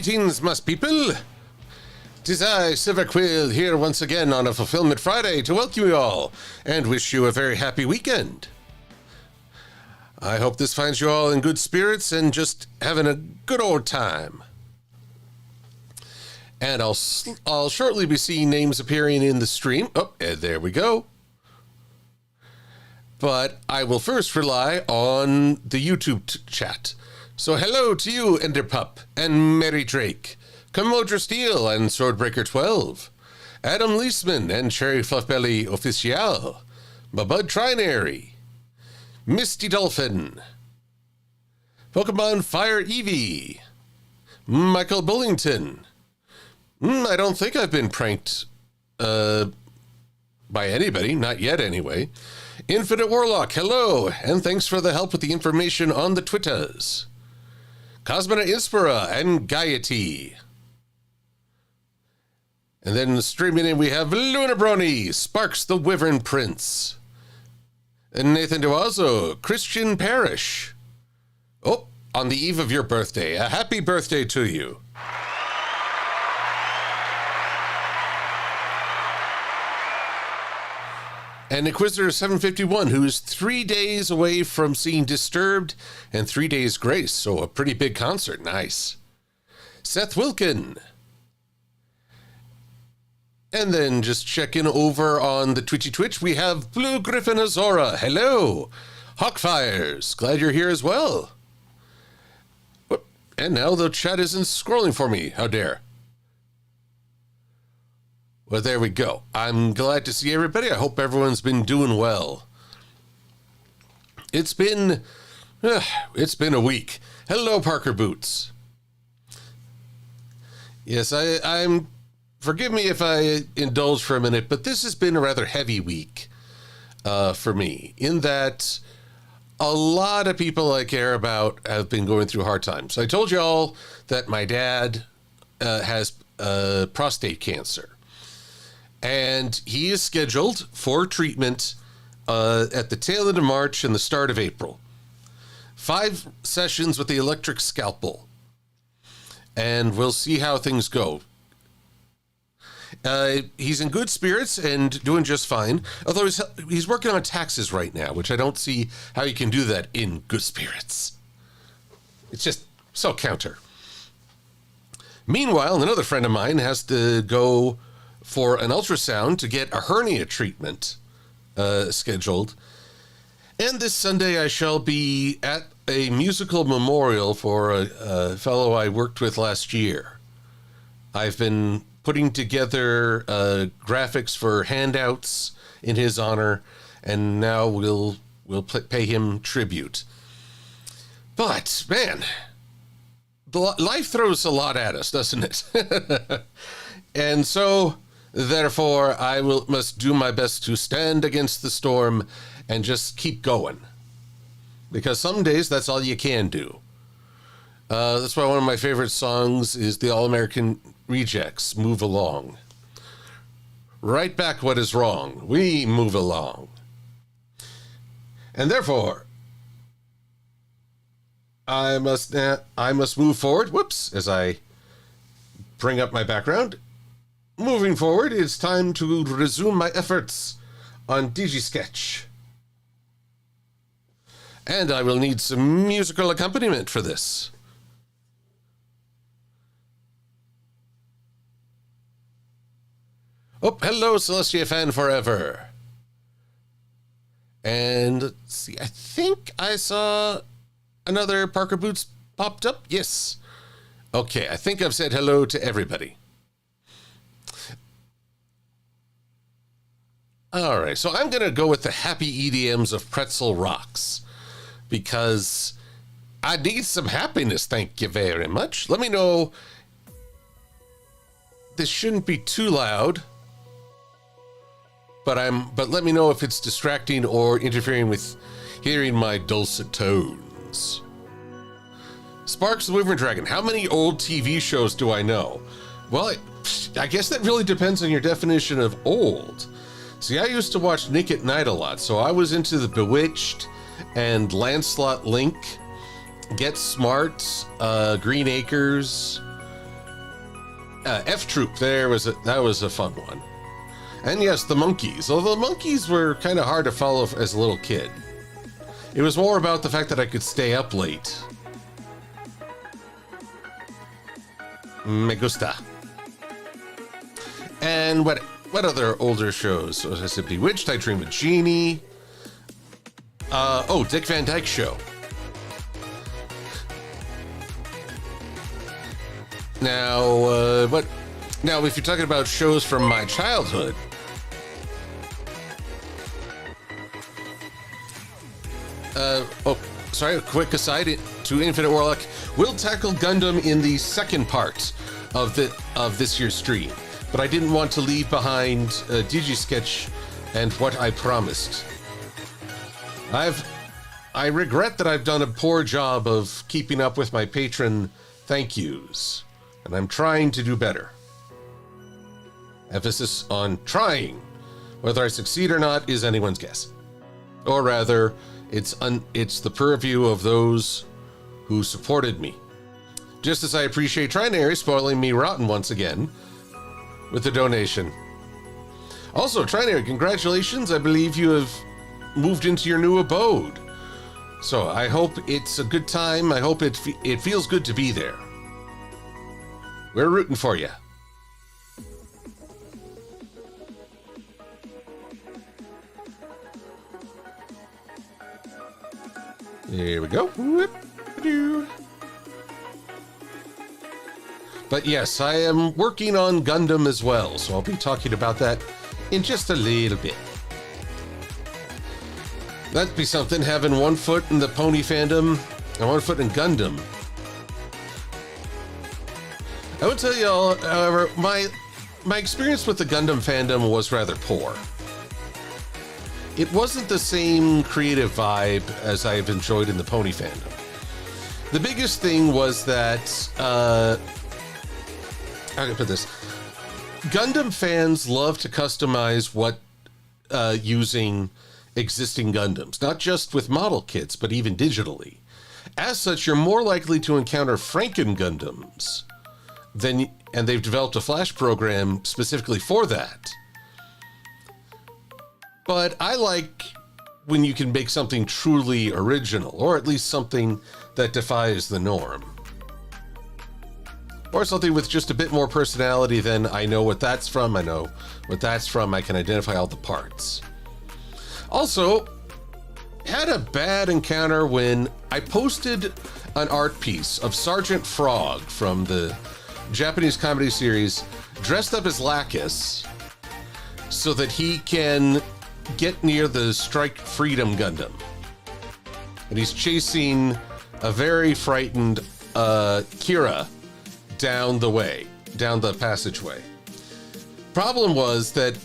Greetings, mas people. 'Tis I, Silver-Quill, here once again on a Fulfillment Friday to welcome you all and wish you a very happy weekend. I hope this finds you all in good spirits and just having a good old time. And I'll shortly be seeing names appearing in the stream. Oh, and there we go. But I will first rely on the YouTube chat. So hello to you, Enderpup and Mary Drake, Commodore Steel and Swordbreaker 12, Adam Leisman and Cherry Fluffbelly Official, Mabud Trinary, Misty Dolphin, Pokemon Fire Eevee, Michael Bullington. I don't think I've been pranked by anybody, not yet anyway. Infinite Warlock, hello, and thanks for the help with the information on the Twitters. Cosmina Inspira and Gaiety. And then streaming in we have Lunabroni, Sparks the Wyvern Prince, and Nathan Duazo, Christian Parrish. Oh, on the eve of your birthday, a happy birthday to you. And Inquisitor 751, who's 3 days away from seeing Disturbed and 3 Days Grace, so a pretty big concert. Nice. Seth Wilkin. And then just checking over on the Twitch, we have Blue Griffin Azora. Hello. Hawkfires. Glad you're here as well. And now the chat isn't scrolling for me. How dare. Well, there we go. I'm glad to see everybody. I hope everyone's been doing well. It's been a week. Hello, Parker Boots. Yes, I'm. Forgive me if I indulge for a minute, but this has been a rather heavy week for me, in that a lot of people I care about have been going through hard times. I told you all that my dad has prostate cancer. And he is scheduled for treatment at the tail end of March and the start of April. 5 sessions with the electric scalpel. And we'll see how things go. He's in good spirits and doing just fine. Although he's working on taxes right now, which I don't see how you can do that in good spirits. It's just so counter. Meanwhile, another friend of mine has to go for an ultrasound to get a hernia treatment scheduled. And this Sunday I shall be at a musical memorial for a fellow I worked with last year. I've been putting together graphics for handouts in his honor, and now we'll pay him tribute. But, man, life throws a lot at us, doesn't it? And so, therefore, I must do my best to stand against the storm and just keep going. Because some days, that's all you can do. That's why one of my favorite songs is the All-American Rejects, Move Along. Right back what is wrong. We move along. And therefore, I must move forward. Whoops, as I bring up my background. Moving forward, it's time to resume my efforts on Digi Sketch. And I will need some musical accompaniment for this. Oh, hello, Celestia Fan Forever. And let's see, I think I saw another Parker Boots popped up. Yes. Okay, I think I've said hello to everybody. All right, so I'm going to go with the happy EDMs of Pretzel Rocks because I need some happiness, thank you very much. Let me know. This shouldn't be too loud. But let me know if it's distracting or interfering with hearing my dulcet tones. Sparks the Wyvern Dragon. How many old TV shows do I know? Well, I guess that really depends on your definition of old. See, I used to watch Nick at Night a lot, so I was into The Bewitched and Lancelot Link, Get Smart, Green Acres, F Troop, that was a fun one. And yes, the monkeys. Although the monkeys were kind of hard to follow as a little kid. It was more about the fact that I could stay up late. Me gusta. And what other older shows? Was I said Bewitched, I Dream of Jeannie. Dick Van Dyke Show. Now, Now, if you're talking about shows from my childhood, sorry, a quick aside to Infinite Warlock. We'll tackle Gundam in the second part of this year's stream, but I didn't want to leave behind Digi Sketch and What I Promised. I regret that I've done a poor job of keeping up with my patron thank yous, and I'm trying to do better. Emphasis on trying. Whether I succeed or not is anyone's guess. Or rather, it's the purview of those who supported me. Just as I appreciate Trinary spoiling me rotten once again with the donation. Also, Trinary, congratulations. I believe you have moved into your new abode. So I hope it's a good time. I hope it feels good to be there. We're rooting for you. There we go. But yes, I am working on Gundam as well, so I'll be talking about that in just a little bit. That'd be something, having one foot in the pony fandom and one foot in Gundam. I would tell you all, however, my experience with the Gundam fandom was rather poor. It wasn't the same creative vibe as I've enjoyed in the pony fandom. The biggest thing was that, how can I put this? Gundam fans love to customize using existing Gundams, not just with model kits, but even digitally. As such, you're more likely to encounter Franken Gundams and they've developed a Flash program specifically for that. But I like when you can make something truly original, or at least something that defies the norm. Or something with just a bit more personality than I know what that's from, I know what that's from, I can identify all the parts. Also, had a bad encounter when I posted an art piece of Sergeant Frog from the Japanese comedy series dressed up as Lacus so that he can get near the Strike Freedom Gundam. And he's chasing a very frightened Kira down the passageway. Problem was that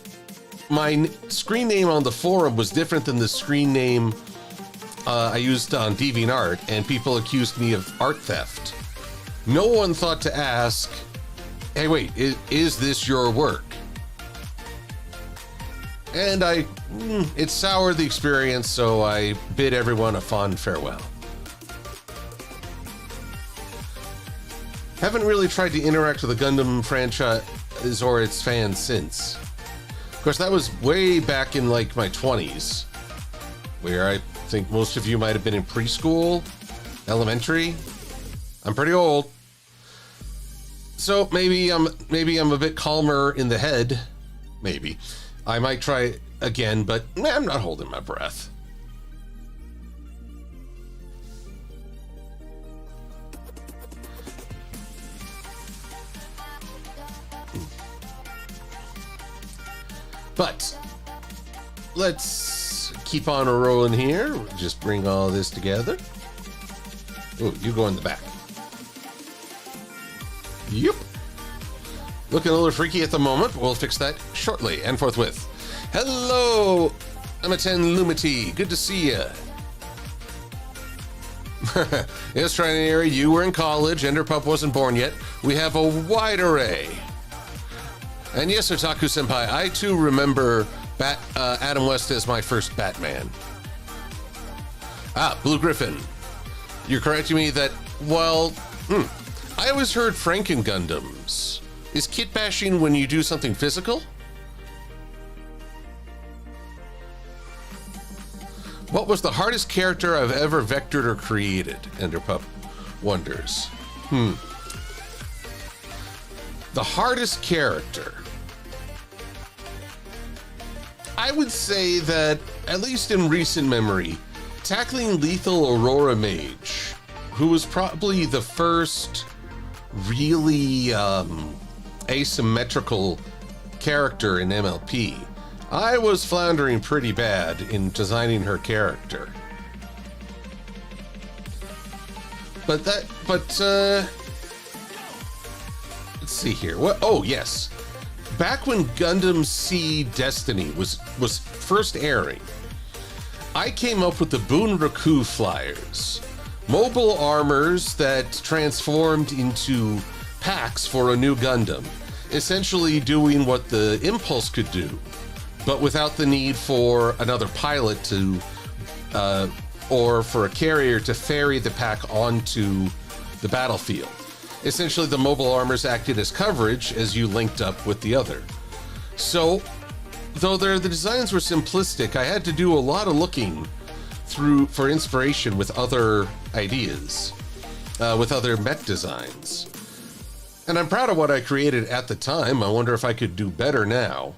my screen name on the forum was different than the screen name I used on DeviantArt, and people accused me of art theft. No one thought to ask, hey, wait, is this your work? And it soured the experience, so I bid everyone a fond farewell. Haven't really tried to interact with the Gundam franchise or its fans since. Of course, that was way back in like my 20s, where I think most of you might have been in preschool, elementary. I'm pretty old. So maybe I'm a bit calmer in the head. Maybe. I might try again, but I'm not holding my breath. But let's keep on rolling here. Just bring all this together. Oh, you go in the back. Yep. Looking a little freaky at the moment. We'll fix that shortly and forthwith. Hello, Amaten Lumity. Good to see you. Yes, Trinary, you were in college. Enderpup wasn't born yet. We have a wide array. And yes, Otaku Senpai, I too remember Adam West as my first Batman. Blue Griffin. You're correcting me that, well, I always heard Franken Gundams Is kit bashing when you do something physical? What was the hardest character I've ever vectored or created? Enderpup wonders. The hardest character. I would say that, at least in recent memory, tackling Lethal Aurora Mage, who was probably the first really asymmetrical character in MLP, I was floundering pretty bad in designing her character. Let's see here. What? Oh, yes. Back when Gundam Seed Destiny was first airing, I came up with the Bunraku flyers, mobile armors that transformed into packs for a new Gundam, essentially doing what the Impulse could do, but without the need for another pilot to, or for a carrier to ferry the pack onto the battlefield. Essentially, the mobile armors acted as coverage as you linked up with the other. So, though the designs were simplistic, I had to do a lot of looking through for inspiration with other ideas, with other mech designs. And I'm proud of what I created at the time. I wonder if I could do better now.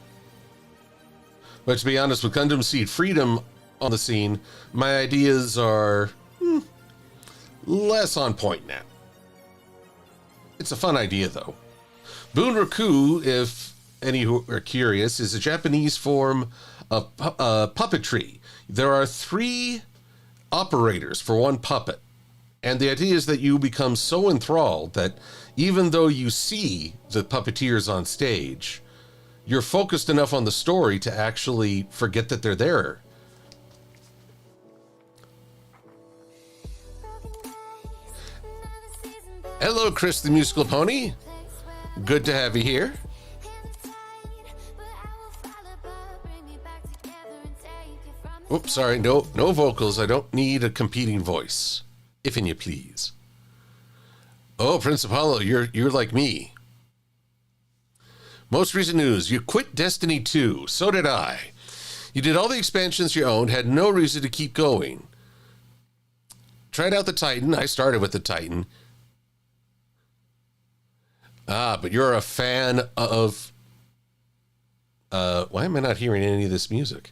But to be honest, with Gundam Seed Freedom on the scene, my ideas are less on point now. It's a fun idea, though. Bunraku, if any who are curious, is a Japanese form of puppetry. There are 3 operators for one puppet, and the idea is that you become so enthralled that even though you see the puppeteers on stage, you're focused enough on the story to actually forget that they're there. Hello, Chris the Musical Pony. Good to have you here. Oops, sorry, no vocals. I don't need a competing voice, if and you please. Oh, Prince Apollo, you're like me. Most recent news, you quit Destiny 2. So did I. You did all the expansions you owned, had no reason to keep going. Tried out the Titan. I started with the Titan. But you're a fan of... why am I not hearing any of this music?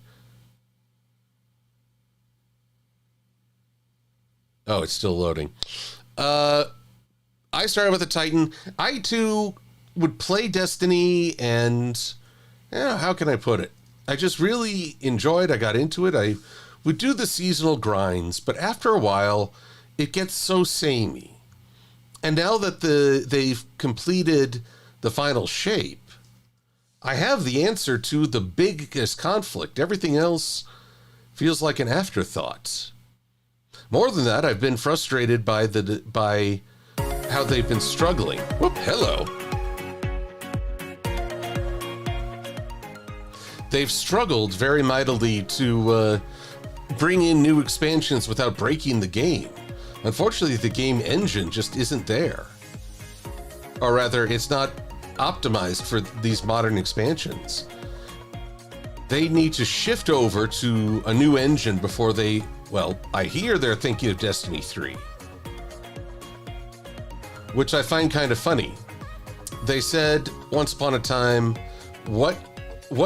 Oh, it's still loading. I started with the Titan. I, too, would play Destiny and... how can I put it? I just really enjoyed. I got into it. I would do the seasonal grinds, but after a while, it gets so samey. And now that they've completed the final shape, I have the answer to the biggest conflict. Everything else feels like an afterthought. More than that, I've been frustrated by how they've been struggling. Whoop, hello. They've struggled very mightily to bring in new expansions without breaking the game. Unfortunately, the game engine just isn't there. Or rather, it's not optimized for these modern expansions. They need to shift over to a new engine before they... Well, I hear they're thinking of Destiny 3. Which I find kind of funny. They said, once upon a time, what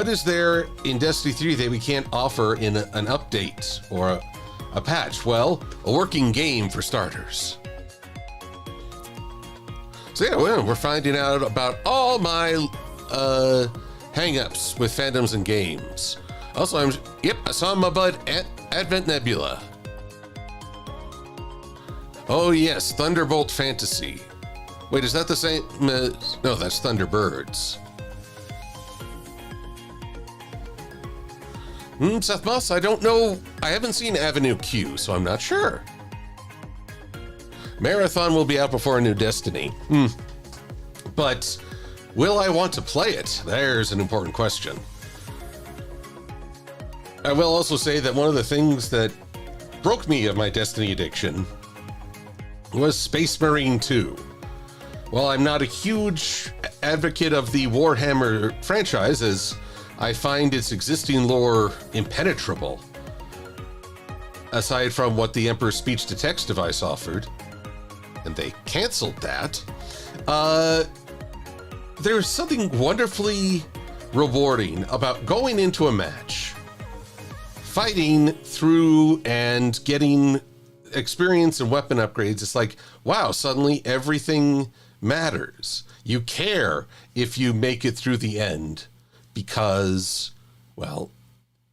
is there in Destiny 3 that we can't offer in an update or a patch? Well, a working game for starters. So yeah, well, we're finding out about all my hang-ups with fandoms and games. Also, I saw my bud at Advent Nebula. Oh yes, Thunderbolt Fantasy. Wait, is that the same? No, that's Thunderbirds. Seth Moss, I don't know. I haven't seen Avenue Q, so I'm not sure. Marathon will be out before a new Destiny. But will I want to play it? There's an important question. I will also say that one of the things that broke me of my Destiny addiction was Space Marine 2. While I'm not a huge advocate of the Warhammer franchise, as I find its existing lore impenetrable, aside from what the Emperor's speech-to-text device offered, and they canceled that. There's something wonderfully rewarding about going into a match, fighting through and getting experience and weapon upgrades. It's like, wow, suddenly everything matters. You care if you make it through the end because, well,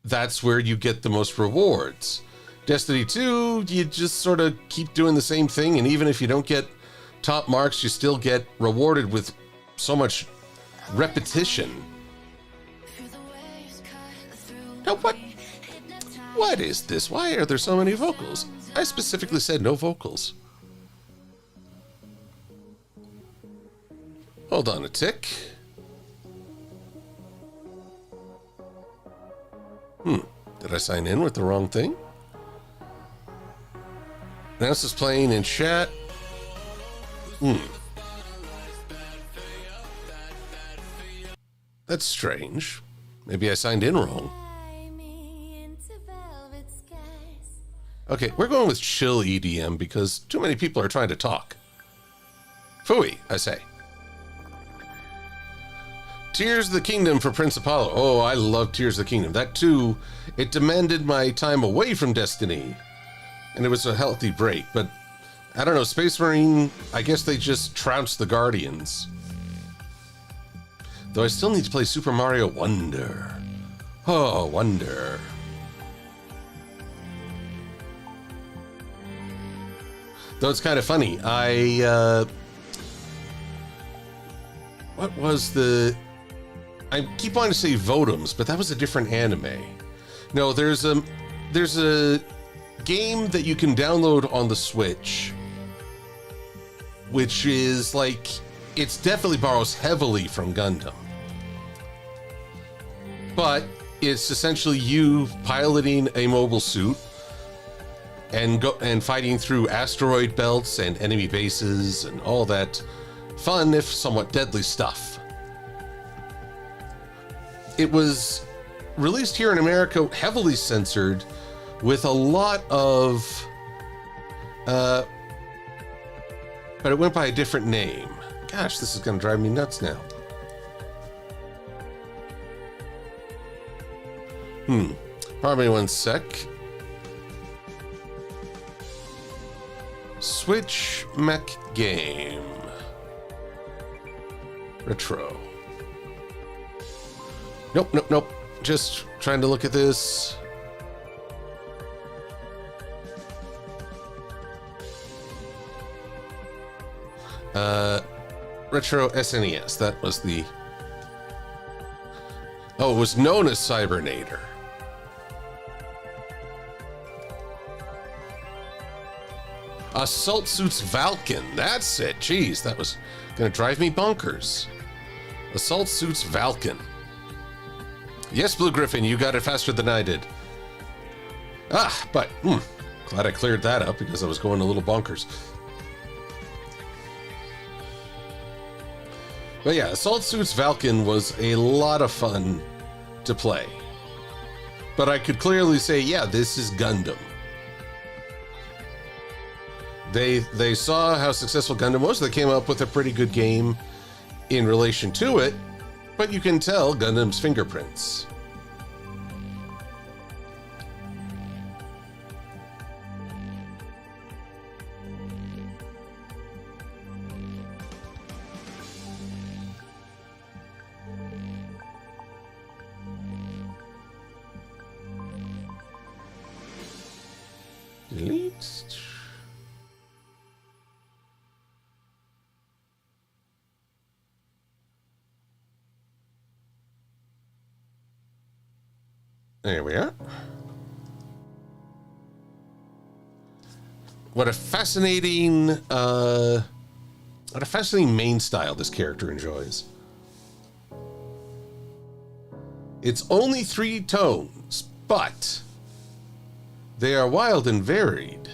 that's where you get the most rewards. Destiny 2, you just sort of keep doing the same thing, and even if you don't get top marks, you still get rewarded with so much repetition. Now what is this? Why are there so many vocals? I specifically said no vocals. Hold on a tick. Did I sign in with the wrong thing? Now this is playing in chat. That's strange. Maybe I signed in wrong. Okay, we're going with chill EDM because too many people are trying to talk. Phooey, I say. Tears of the Kingdom for Prince Apollo. Oh, I love Tears of the Kingdom. That too, it demanded my time away from Destiny. And it was a healthy break, but I don't know, Space Marine, I guess they just trounced the Guardians. Though I still need to play Super Mario Wonder. Oh, Wonder. Though it's kind of funny, what was the... I keep wanting to say Vodums, but that was a different anime. No, there's a game that you can download on the Switch, which is like, it's definitely borrows heavily from Gundam. But it's essentially you piloting a mobile suit and fighting through asteroid belts and enemy bases and all that fun, if somewhat deadly stuff. It was released here in America, heavily censored, with a lot of, but it went by a different name. Gosh, this is gonna drive me nuts now. Probably 1 sec. Switch mech game. Retro. Nope. Just trying to look at this. Retro SNES. That was the... Oh, it was known as Cybernator. Assault Suits Valken. That's it. Jeez, that was gonna drive me bonkers. Assault Suits Valken. Yes, Blue Griffin, you got it faster than I did. But glad I cleared that up because I was going a little bonkers. But yeah, Assault Suits Valken was a lot of fun to play. But I could clearly say, yeah, this is Gundam. They saw how successful Gundam was. They came up with a pretty good game in relation to it, but you can tell Gundam's fingerprints. Delete. There we are. What a fascinating main style this character enjoys. It's only 3 tones, but they are wild and varied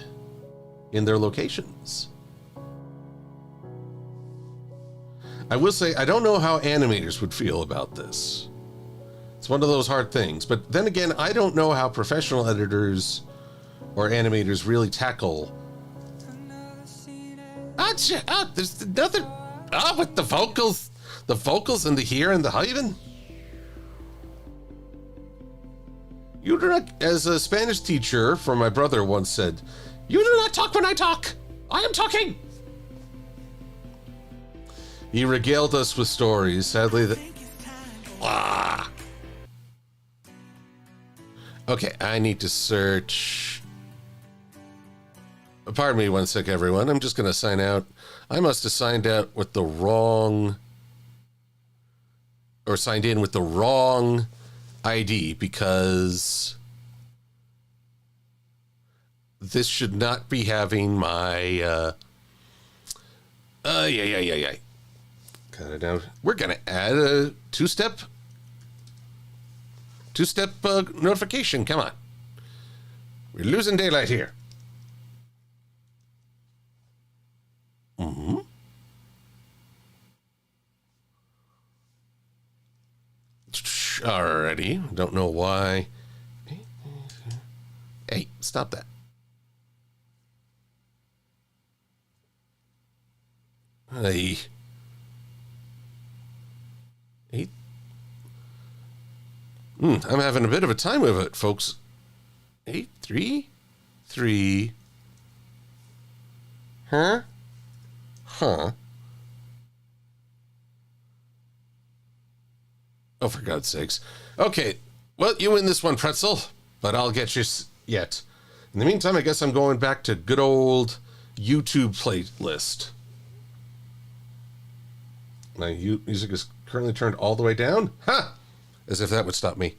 in their locations. I will say, I don't know how animators would feel about this. It's one of those hard things. But then again, I don't know how professional editors or animators really tackle. There's another. With the vocals. The vocals and the here and the hyphen. You do not, as a Spanish teacher for my brother once said, you do not talk when I talk. I am talking. He regaled us with stories. Sadly, Okay, I need to search. Pardon me one sec, everyone. I'm just going to sign out. I must have signed out with the wrong... or signed in with the wrong ID, because this should not be having my... yeah. Cut it out. We're going to add a two-step notification. Come on. We're losing daylight here. Mm-hmm. Alrighty. Don't know why. Hey, stop that. Hey. I'm having a bit of a time with it, folks. 833. Huh? Oh, for God's sakes. Okay. Well, you win this one, Pretzel, but I'll get you yet. In the meantime, I guess I'm going back to good old YouTube playlist. My music is currently turned all the way down. Ha! As if that would stop me.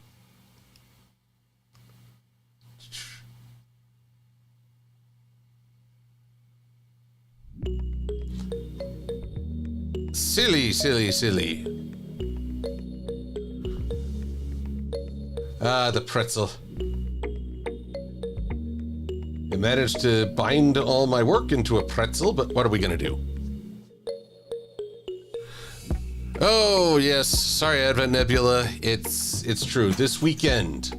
Silly. The pretzel. I managed to bind all my work into a pretzel, but what are we gonna do? Oh, yes. Sorry, Advent Nebula. It's true. This weekend,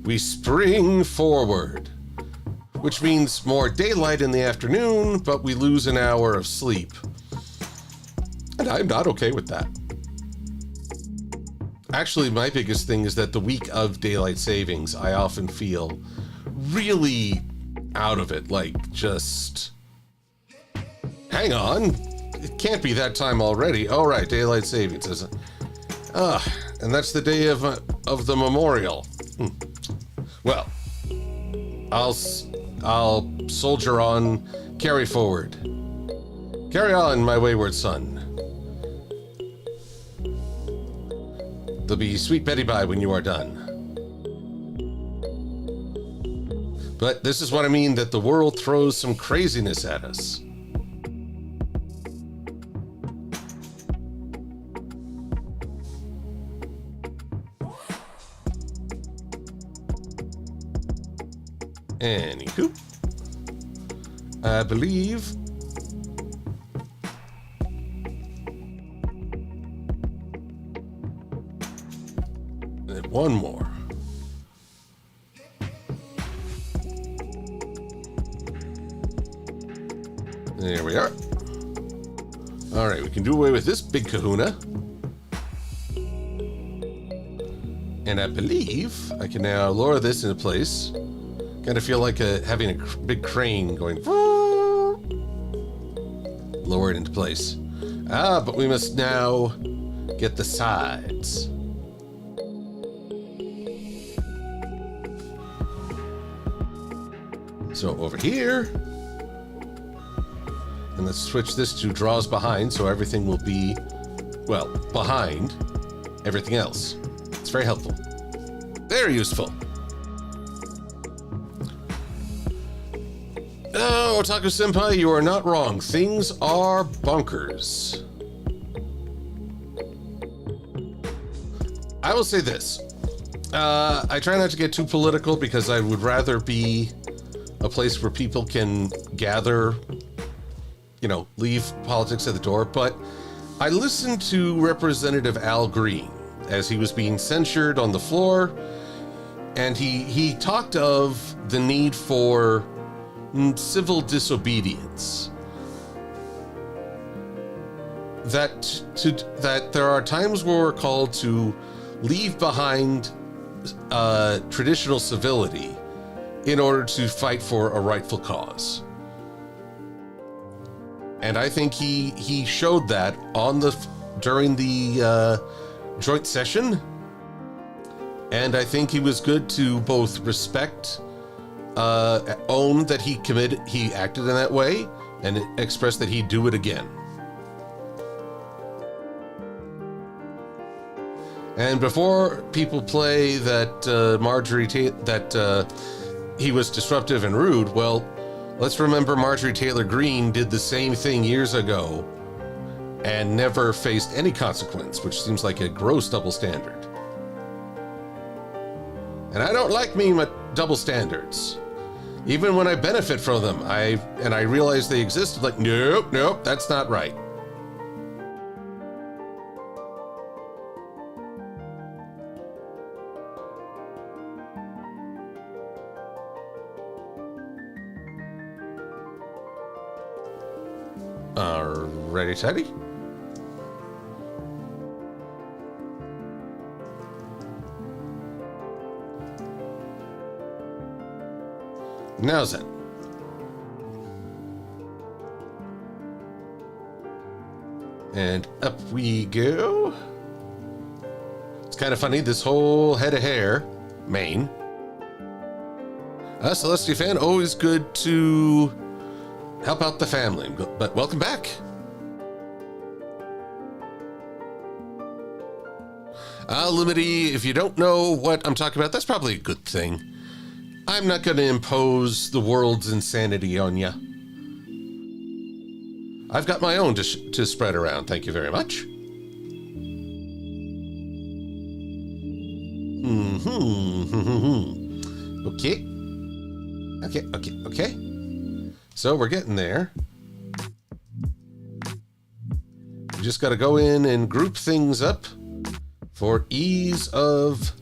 we spring forward, which means more daylight in the afternoon, but we lose an hour of sleep. And I'm not okay with that. Actually, my biggest thing is that the week of daylight savings, I often feel really out of it. Like, just... Hang on. It can't be that time already. Oh, right, daylight savings, isn't it? And that's the day of the memorial. Well, I'll soldier on, carry forward. Carry on, my wayward son. There'll be sweet Betty Bye when you are done. But this is what I mean, that the world throws some craziness at us. Anywho, I believe one more. There we are. All right, we can do away with this big kahuna. And I believe I can now lower this into place. Kind of feel like having a big crane going lower it into place. But we must now get the sides. So over here, and let's switch this to draws behind, so everything will be, well, behind everything else. It's very helpful. Very useful. Oh, Otaku Senpai, you are not wrong. Things are bonkers. I will say this. I try not to get too political because I would rather be a place where people can gather, you know, leave politics at the door. But I listened to Representative Al Green as he was being censured on the floor, and he talked of the need for civil disobedience. That there are times where we're called to leave behind traditional civility in order to fight for a rightful cause. And I think he showed that during the joint session. And I think he was good to both respect, own that he acted in that way, and express that he'd do it again. And before people play that he was disruptive and rude, well, let's remember Marjorie Taylor Greene did the same thing years ago and never faced any consequence, which seems like a gross double standard. And I don't like double standards. Even when I benefit from them, I realize they exist, like, nope, that's not right. Ready, Teddy? Now then. And up we go. It's kind of funny, this whole head of hair, mane. Celestia fan, always good to help out the family, but welcome back. Limity, if you don't know what I'm talking about, that's probably a good thing. I'm not going to impose the world's insanity on you. I've got my own to spread around, thank you very much. Okay. So we're getting there. We just got to go in and group things up for ease of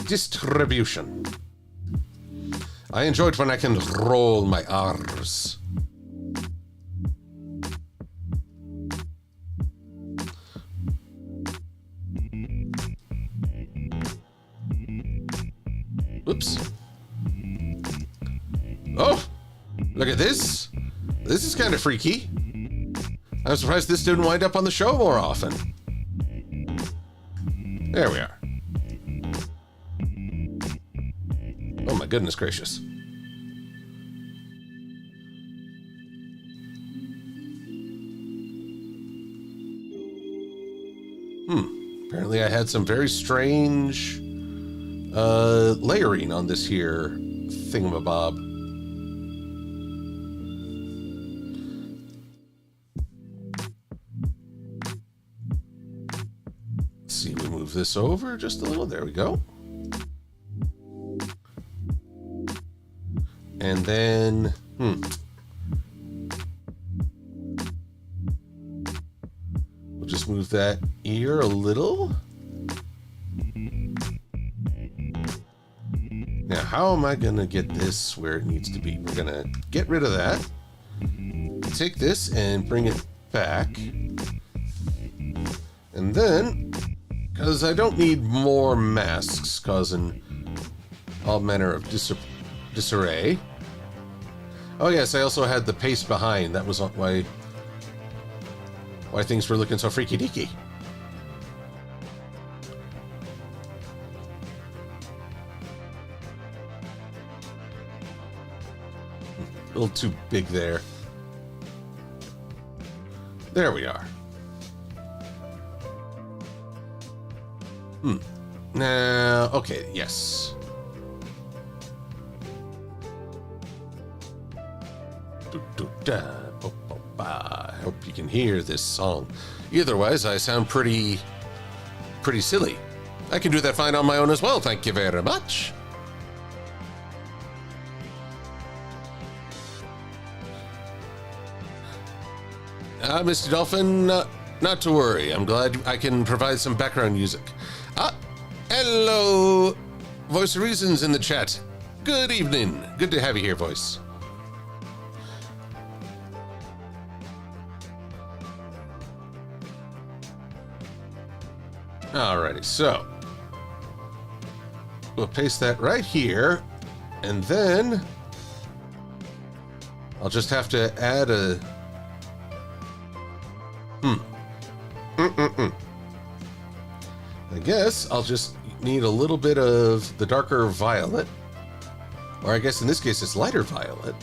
distribution. I enjoy it when I can roll my R's. Oops. Oh, look at this. This is kind of freaky. I'm surprised this didn't wind up on the show more often. There we are. Oh my goodness gracious. Apparently I had some very strange layering on this here thingamabob. Let's see, we move this over just a little. There we go. And then, we'll just move that ear a little. Now, how am I gonna get this where it needs to be? We're gonna get rid of that. Take this and bring it back. And then, because I don't need more masks causing all manner of disarray. Oh yes, I also had the paste behind. That was why things were looking so freaky deaky. A little too big there. There we are. Now, okay, yes. I hope you can hear this song. Otherwise, I sound pretty silly. I can do that fine on my own as well, thank you very much. Mr. Dolphin, not to worry. I'm glad I can provide some background music. Ah, hello, Voice of Reason's in the chat. Good evening. Good to have you here, Voice. Alrighty, so we'll paste that right here, and then I'll just have to add a I guess I'll just need a little bit of the darker violet, or I guess in this case it's lighter violet,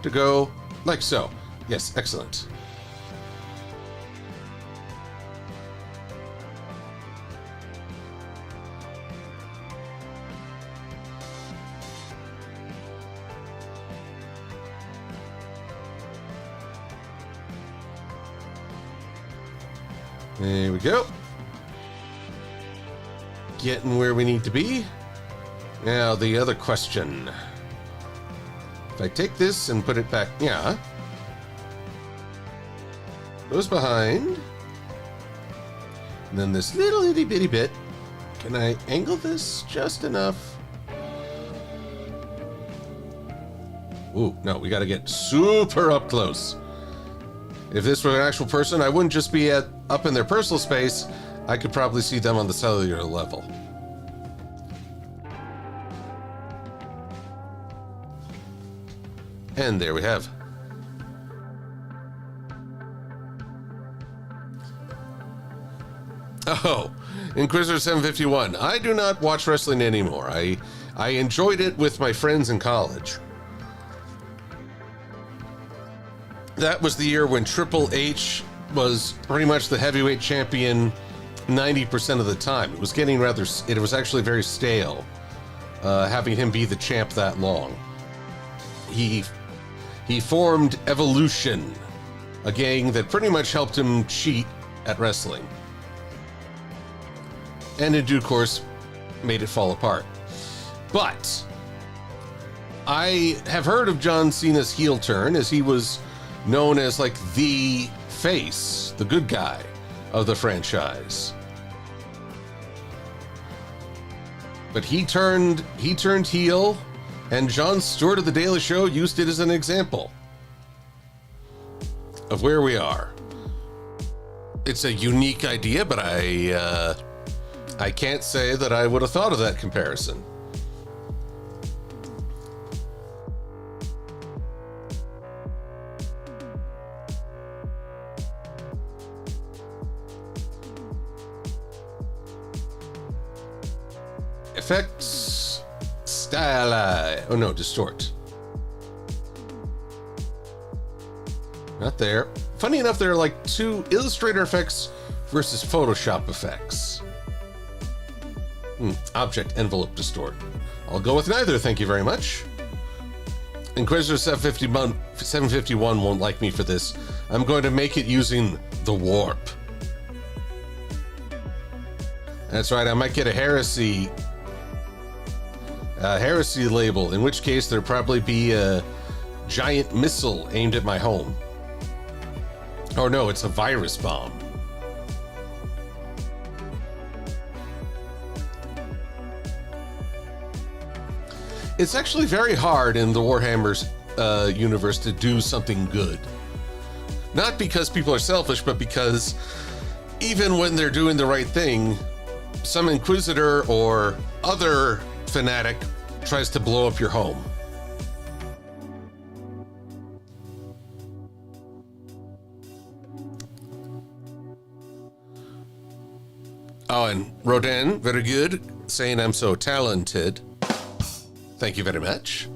to go like so. Yes, excellent. There we go. Getting where we need to be. Now, the other question. If I take this and put it back, yeah. Goes behind. And then this little itty bitty bit. Can I angle this just enough? Ooh, no, we gotta get super up close. If this were an actual person, I wouldn't just be up in their personal space. I could probably see them on the cellular level. And there we have. Oh, Inquisitor 751. I do not watch wrestling anymore. I enjoyed it with my friends in college. That was the year when Triple H was pretty much the heavyweight champion 90% of the time. It was getting rather, it was actually very stale, having him be the champ that long. He formed Evolution, a gang that pretty much helped him cheat at wrestling. And in due course, made it fall apart. But I have heard of John Cena's heel turn, as he was known as like the face, the good guy of the franchise. But he turned heel, and Jon Stewart of The Daily Show used it as an example of where we are. It's a unique idea, but I can't say that I would have thought of that comparison. Effects, stylize. Oh no, distort. Not there. Funny enough, there are like two Illustrator effects versus Photoshop effects. Object envelope distort. I'll go with neither, thank you very much. Inquisitor 751 won't like me for this. I'm going to make it using the warp. That's right, I might get a heresy label, in which case there'd probably be a giant missile aimed at my home. Oh no, it's a virus bomb. It's actually very hard in the Warhammer's universe to do something good. Not because people are selfish, but because even when they're doing the right thing, some Inquisitor or other fanatic tries to blow up your home. Oh, and Rodin, very good, saying I'm so talented. Thank you very much.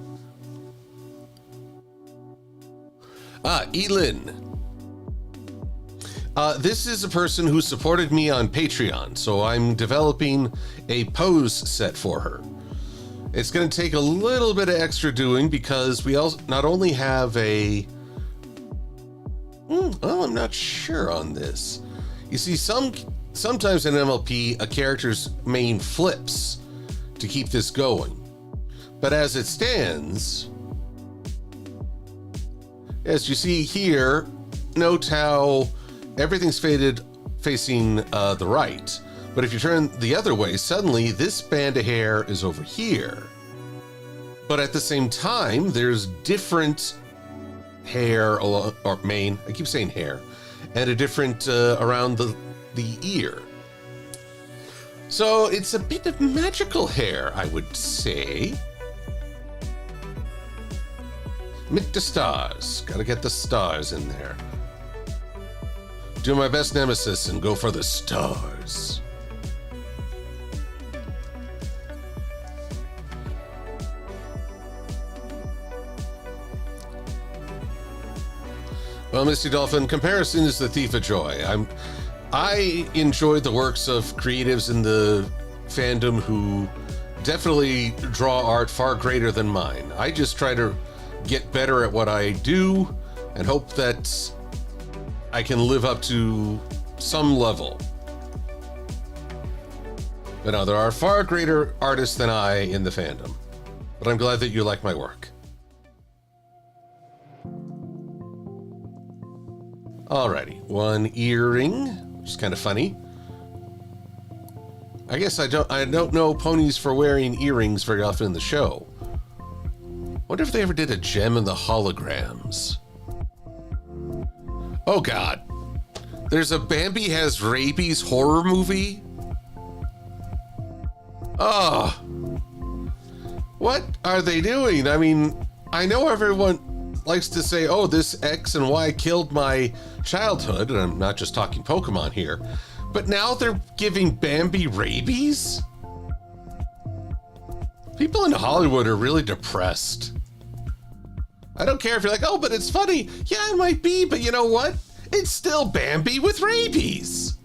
Elin. This is a person who supported me on Patreon, so I'm developing a pose set for her. It's going to take a little bit of extra doing because we also not only have a... well, I'm not sure on this. You see, sometimes in MLP, a character's main flips to keep this going. But as it stands, as you see here, note how everything's facing the right. But if you turn the other way, suddenly this band of hair is over here. But at the same time, there's different hair along, or mane, I keep saying hair, and a different around the ear. So it's a bit of magical hair, I would say. Meet the stars. Gotta get the stars in there. Do my best nemesis and go for the stars. Well, Misty Dolphin, comparison is the thief of joy. I enjoy the works of creatives in the fandom who definitely draw art far greater than mine. I just try to get better at what I do and hope that I can live up to some level. But no, there are far greater artists than I in the fandom. But I'm glad that you like my work. Alrighty, one earring, which is kind of funny. I guess I don't know ponies for wearing earrings very often in the show. Wonder if they ever did a gem in the holograms. Oh God, there's a Bambi has rabies horror movie. Oh, what are they doing? I mean, I know everyone likes to say, oh, this X and Y killed my childhood, and I'm not just talking Pokemon here, but now they're giving Bambi rabies? People in Hollywood are really depressed. I don't care if you're like, oh, but it's funny. Yeah, it might be, but you know what? It's still Bambi with rabies.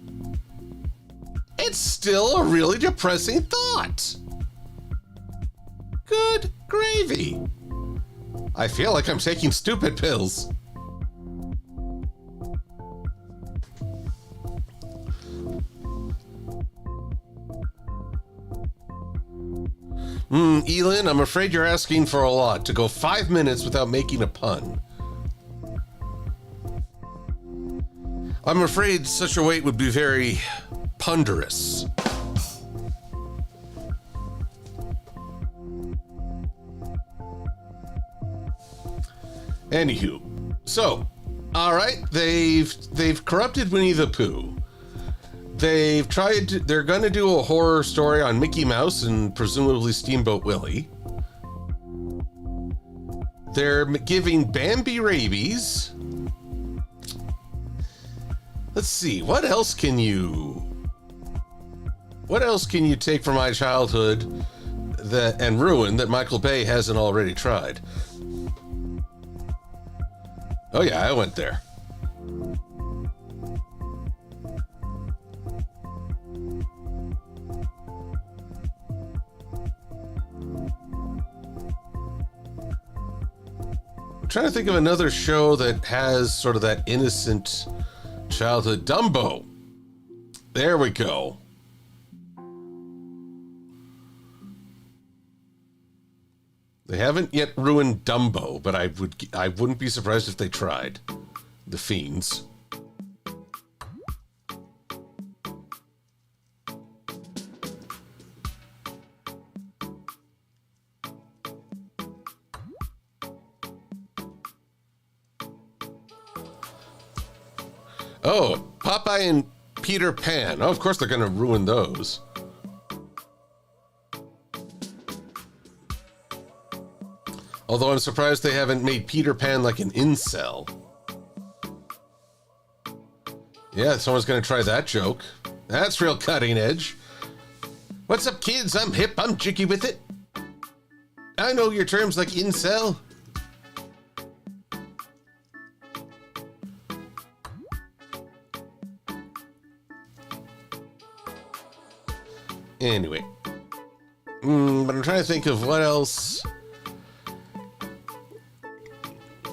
It's still a really depressing thought. Good gravy. I feel like I'm taking stupid pills. Elin, I'm afraid you're asking for a lot to go 5 minutes without making a pun. I'm afraid such a wait would be very ponderous. Anywho, so, all right, they've corrupted Winnie the Pooh. They're going to do a horror story on Mickey Mouse and presumably Steamboat Willie. They're giving Bambi rabies. Let's see, what else can you take from my childhood and ruin that Michael Bay hasn't already tried? Oh yeah, I went there. I'm trying to think of another show that has sort of that innocent childhood. Dumbo. There we go. They haven't yet ruined Dumbo, but I wouldn't be surprised if they tried. The Fiends. Oh, Popeye and Peter Pan. Oh, of course they're going to ruin those. Although I'm surprised they haven't made Peter Pan like an incel. Yeah, someone's gonna try that joke. That's real cutting edge. What's up, kids? I'm hip, I'm jiggy with it. I know your terms like incel. Anyway. But I'm trying to think of what else.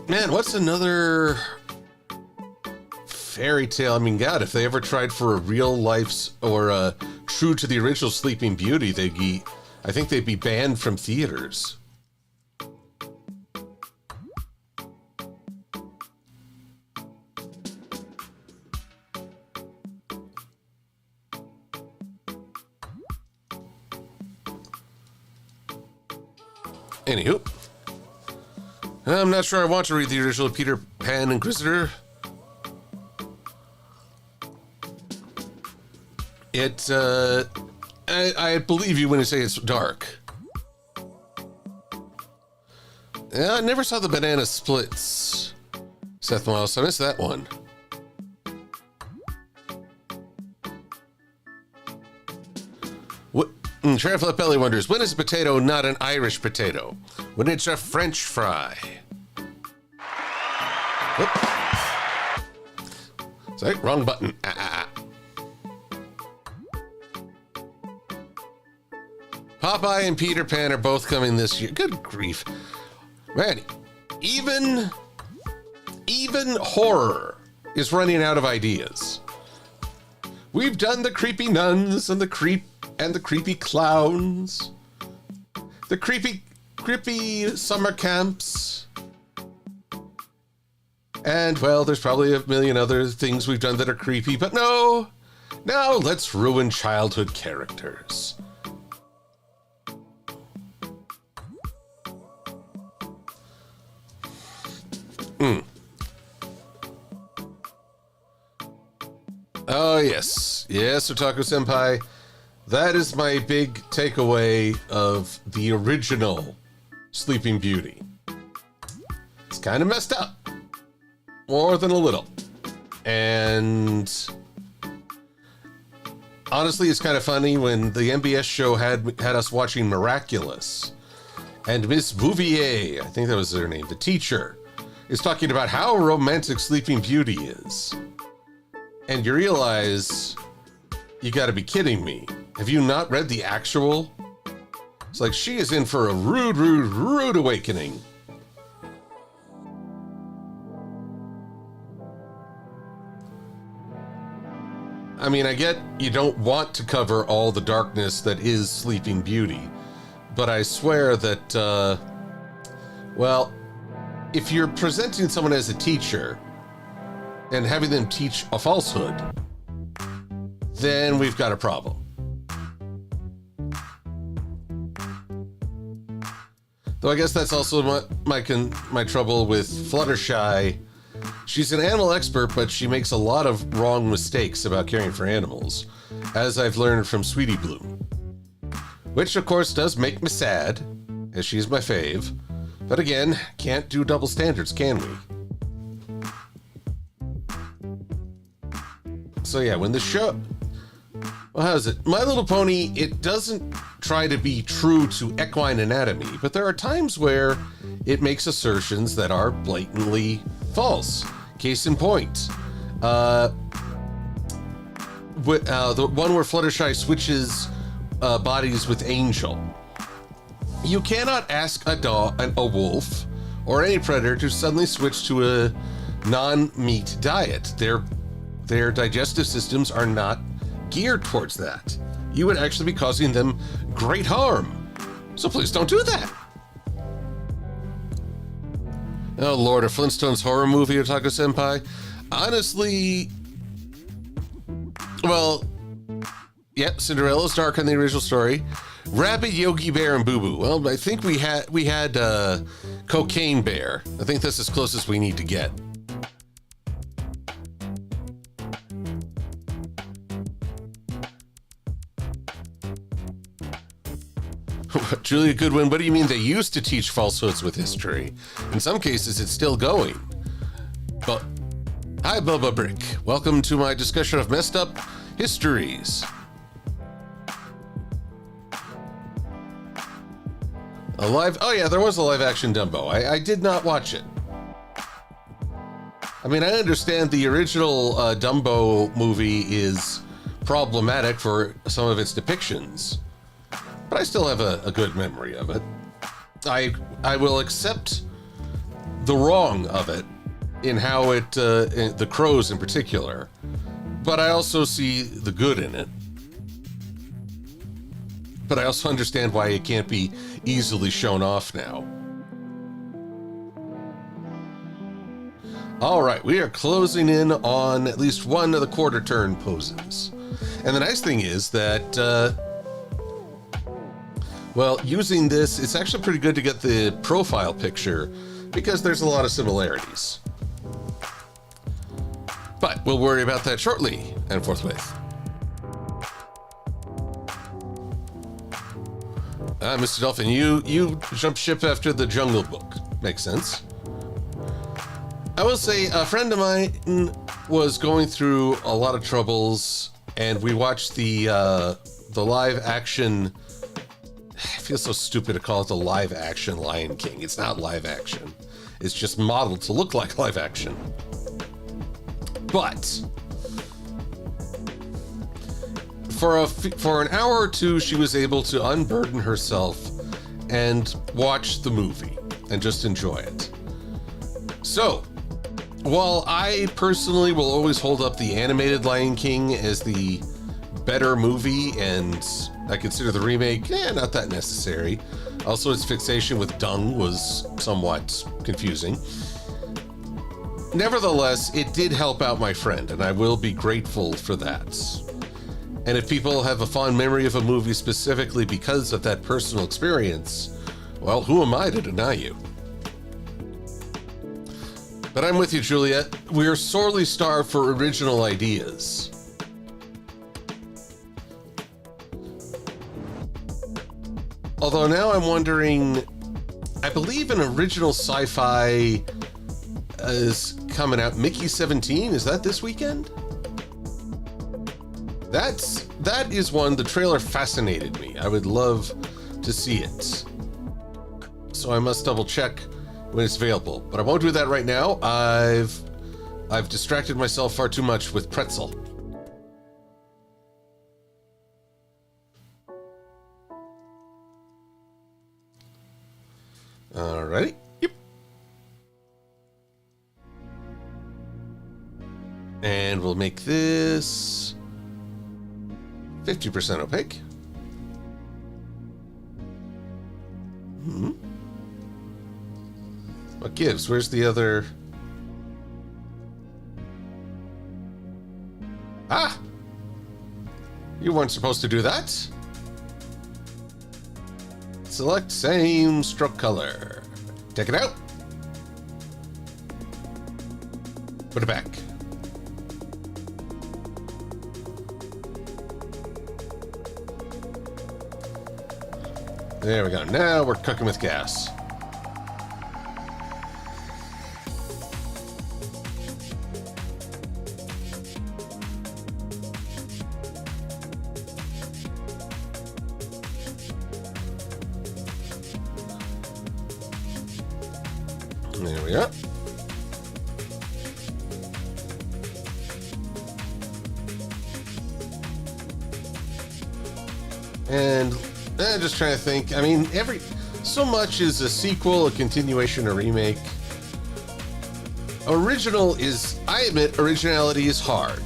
Man, what's another fairy tale? I mean, God, if they ever tried for a real life's or a true to the original Sleeping Beauty, I think they'd be banned from theaters. Anywho, I'm not sure I want to read the original Peter Pan Inquisitor. I believe you when you say it's dark. I never saw the Banana Splits, Seth Moss. I missed that one. Sheriff Belly wonders, when is a potato not an Irish potato? When it's a French fry. Whoop. Sorry, wrong button. Popeye and Peter Pan are both coming this year. Good grief. Man, even horror is running out of ideas. We've done the creepy nuns and the creepy clowns, the creepy summer camps, and well, there's probably a million other things we've done that are creepy, but no, now let's ruin childhood characters. Oh yes, Otaku Senpai. That is my big takeaway of the original Sleeping Beauty. It's kind of messed up. More than a little. And honestly, it's kind of funny when the MBS show had us watching Miraculous. And Miss Bouvier, I think that was her name, the teacher, is talking about how romantic Sleeping Beauty is. And you realize, you gotta be kidding me. Have you not read the actual? It's like she is in for a rude awakening. I mean, I get you don't want to cover all the darkness that is Sleeping Beauty, but I swear that, well, if you're presenting someone as a teacher and having them teach a falsehood, then we've got a problem. Though I guess that's also my trouble with Fluttershy. She's an animal expert, but she makes a lot of wrong mistakes about caring for animals, as I've learned from Sweetie Bloom. Which, of course, does make me sad, as she's my fave. But again, can't do double standards, can we? So yeah, when the show... Well, how is it? My Little Pony, it doesn't try to be true to equine anatomy, but there are times where it makes assertions that are blatantly false. Case in point, the one where Fluttershy switches bodies with Angel. You cannot ask a wolf or any predator to suddenly switch to a non-meat diet. Their digestive systems are not geared towards that. You would actually be causing them great harm. So please don't do that. Oh Lord, a Flintstones horror movie, Otaku Senpai? Honestly, well, yep, Cinderella's dark on the original story. Rabbit, Yogi Bear, and Boo Boo. Well, I think we had Cocaine Bear. I think that's as close as we need to get. Julia Goodwin, what do you mean they used to teach falsehoods with history? In some cases, it's still going. But hi, Bubba Brick. Welcome to my discussion of messed up histories. Oh yeah, there was a live action Dumbo. I did not watch it. I mean, I understand the original Dumbo movie is problematic for some of its depictions, but I still have a good memory of it. I will accept the wrong of it in how it, the crows in particular, but I also see the good in it. But I also understand why it can't be easily shown off now. All right, we are closing in on at least one of the quarter turn poses. And the nice thing is that Well, using this, it's actually pretty good to get the profile picture because there's a lot of similarities. But we'll worry about that shortly and forthwith. Mr. Dolphin, you jump ship after the Jungle Book. Makes sense. I will say a friend of mine was going through a lot of troubles, and we watched the live action. I feel so stupid to call it the live action Lion King. It's not live action. It's just modeled to look like live action. But for an hour or two, she was able to unburden herself and watch the movie and just enjoy it. So, while I personally will always hold up the animated Lion King as the better movie, and I consider the remake, not that necessary. Also, its fixation with dung was somewhat confusing. Nevertheless, it did help out my friend, and I will be grateful for that. And if people have a fond memory of a movie specifically because of that personal experience, well, who am I to deny you? But I'm with you, Juliet. We are sorely starved for original ideas. Although now I'm wondering, I believe an original sci-fi is coming out. Mickey 17, is that this weekend? That is one, the trailer fascinated me. I would love to see it. So I must double check when it's available, but I won't do that right now. I've distracted myself far too much with pretzel. Alrighty. Yep. And we'll make this 50% opaque. What gives? Where's the other? Ah! You weren't supposed to do that. Select same stroke color. Take it out. Put it back. There we go. Now we're cooking with gas. There we go. And just trying to think. I mean, so much is a sequel, a continuation, a remake. Original is, I admit, originality is hard.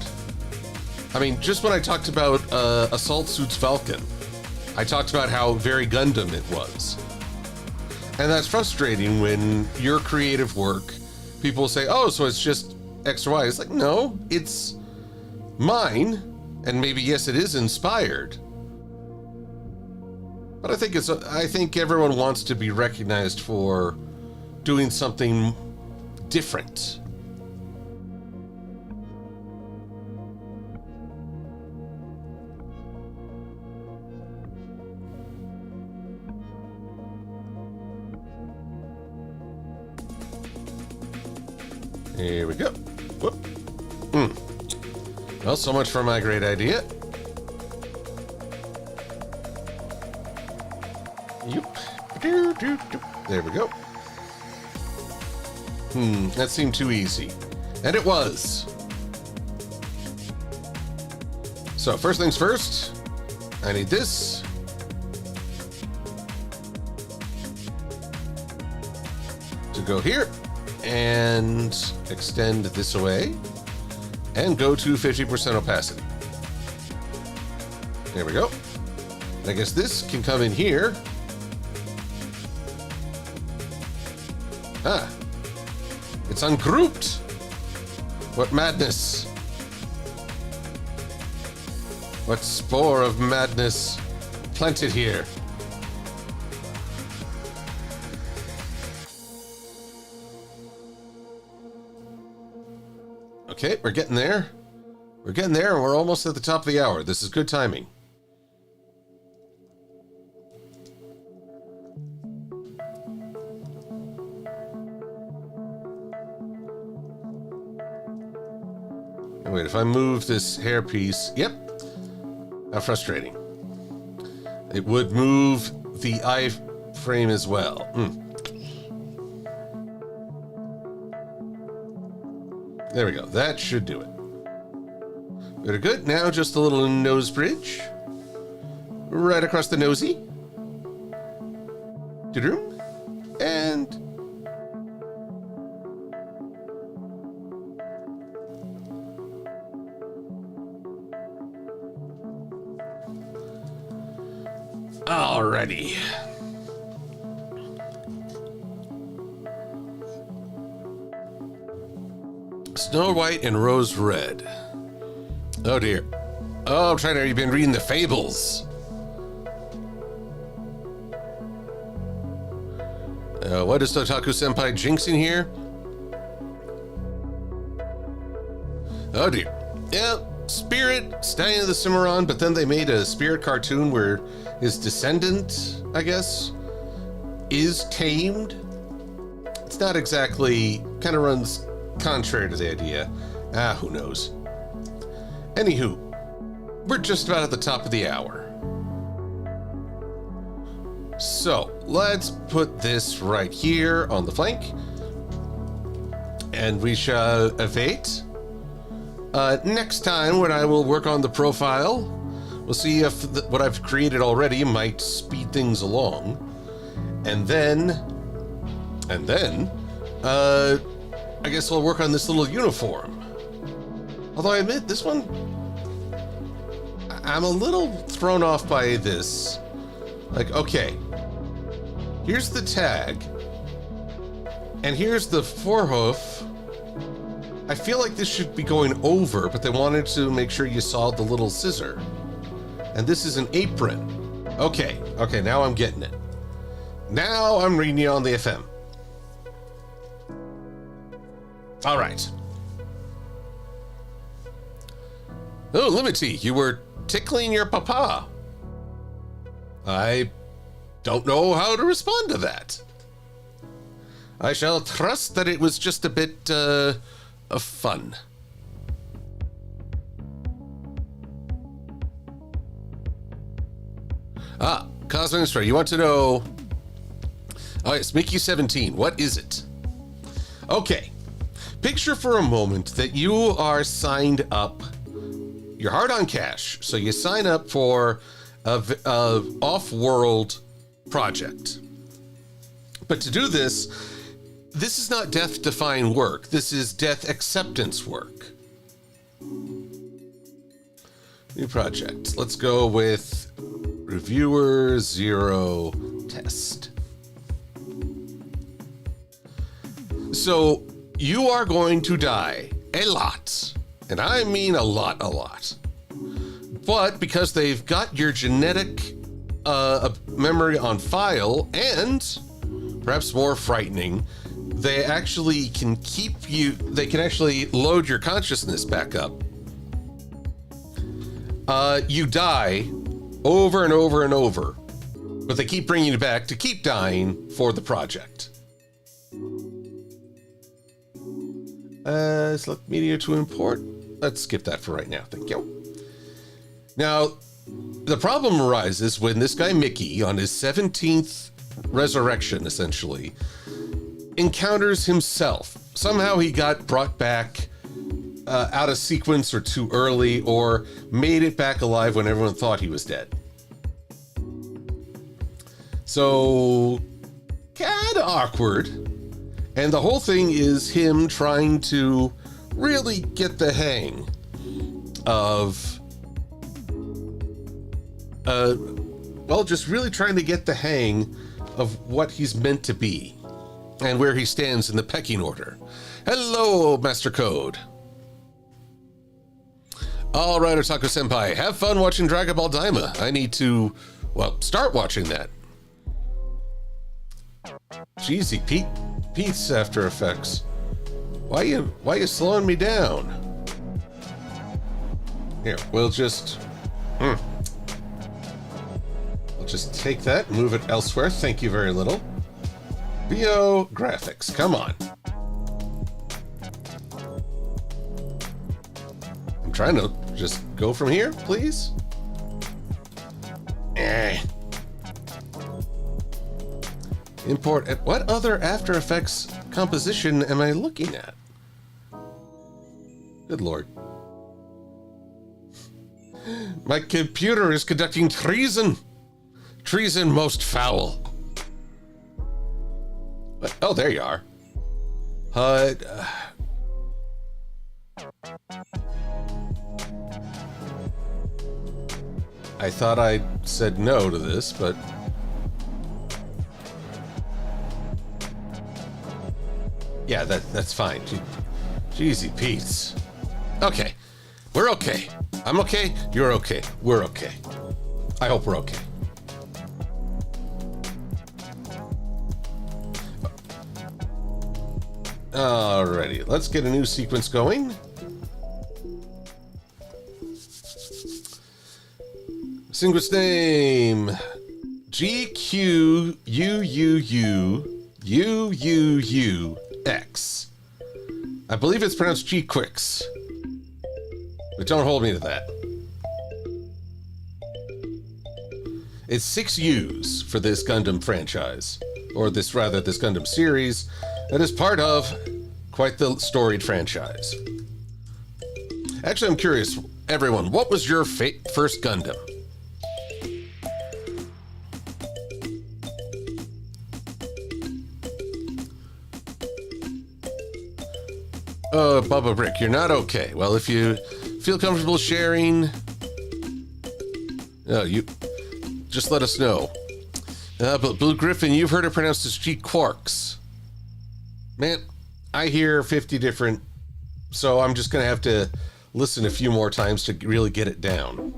I mean, just when I talked about Assault Suits Falcon, I talked about how very Gundam it was. And that's frustrating when your creative work, people say, oh, so it's just X or Y. It's like, no, it's mine. And maybe, yes, it is inspired. But I think everyone wants to be recognized for doing something different. Here we go. Whoop. Well, so much for my great idea. There we go. That seemed too easy. And it was. So first things first, I need this. To go here and extend this away and go to 50% opacity. There we go. I guess this can come in here. Ah, it's ungrouped. What madness. What spore of madness planted here. Okay, we're getting there. We're getting there, and we're almost at the top of the hour. This is good timing. And wait, if I move this hairpiece... Yep. How frustrating. It would move the iframe as well. There we go. That should do it. Very good. Now just a little nose bridge. Right across the nosy. And... Alrighty. Snow White and Rose Red. Oh dear. Oh, I'm trying to... You've been reading the fables. What is Totaku Senpai jinxing here? Oh dear. Yeah, Spirit, Stallion of the Cimarron, but then they made a Spirit cartoon where his descendant, I guess, is tamed. It's not exactly... kind of runs contrary to the idea. Who knows? Anywho, we're just about at the top of the hour. So, let's put this right here on the flank. And we shall await. Next time, when I will work on the profile, we'll see if what I've created already might speed things along. And then, I guess we'll work on this little uniform. Although I admit, this one, I'm a little thrown off by this. Like, okay, here's the tag, and here's the forehoof. I feel like this should be going over, but they wanted to make sure you saw the little scissor. And this is an apron. Okay, now I'm getting it. Now I'm reading you on the FM. All right. Oh, Limity, you were tickling your papa. I don't know how to respond to that. I shall trust that it was just a bit of fun. Cosmic Stray, you want to know... Oh, it's Mickey 17. What is it? Okay. Picture for a moment that you are signed up. You're hard on cash, so you sign up for a off-world project. But to do this is not death-defying work. This is death acceptance work. New project. Let's go with Reviewer 0 Test. So you are going to die a lot. And I mean a lot. But because they've got your genetic memory on file, and perhaps more frightening, they actually can keep you, they can actually load your consciousness back up. You die over and over and over, but they keep bringing you back to keep dying for the project. Select media to import. Let's skip that for right now. Thank you. Now, the problem arises when this guy Mickey, on his 17th resurrection, essentially, encounters himself. Somehow he got brought back out of sequence or too early, or made it back alive when everyone thought he was dead. So, kind of awkward. And the whole thing is him trying to really get the hang of, well, just really trying to get the hang of what he's meant to be and where he stands in the pecking order. Hello, Master Code. All right, Otaku Senpai, have fun watching Dragon Ball Daima. I need to, well, start watching that. Jeezy, Pete's After Effects. Why you slowing me down? Here, we'll just take that, move it elsewhere. Thank you very little. VO graphics, come on. I'm trying to just go from here, please. Import. What other After Effects composition am I looking at? Good Lord. My computer is conducting treason. Treason most foul. What? Oh, there you are. HUD. I thought I said no to this, but... yeah, that's fine. Jeezy Pete's. Okay. We're okay. I'm okay. You're okay. We're okay. I hope we're okay. Alrighty. Let's get a new sequence going. Sequence name. GQUUUUUUX. I believe it's pronounced G-Quicks. But don't hold me to that. It's 6 U's for this Gundam franchise. Or this Gundam series that is part of quite the storied franchise. Actually, I'm curious, everyone, what was your first Gundam? Oh, Bubba Brick, you're not okay. Well, if you feel comfortable sharing, you just let us know. But Blue Griffin, you've heard it pronounced as G-Quarks. Man, I hear 50 different, so I'm just going to have to listen a few more times to really get it down.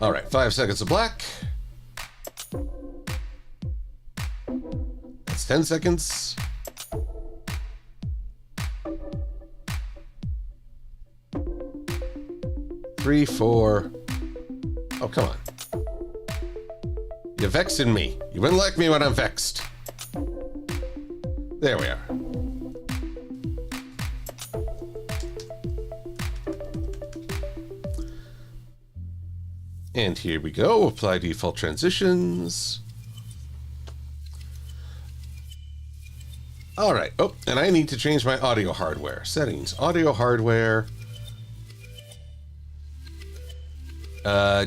All right, 5 seconds of black. That's 10 seconds. Three, 4. Oh, come on. You're vexing me. You wouldn't like me when I'm vexed. There we are. And here we go. Apply default transitions. All right. Oh, and I need to change my audio hardware. Settings. Audio hardware.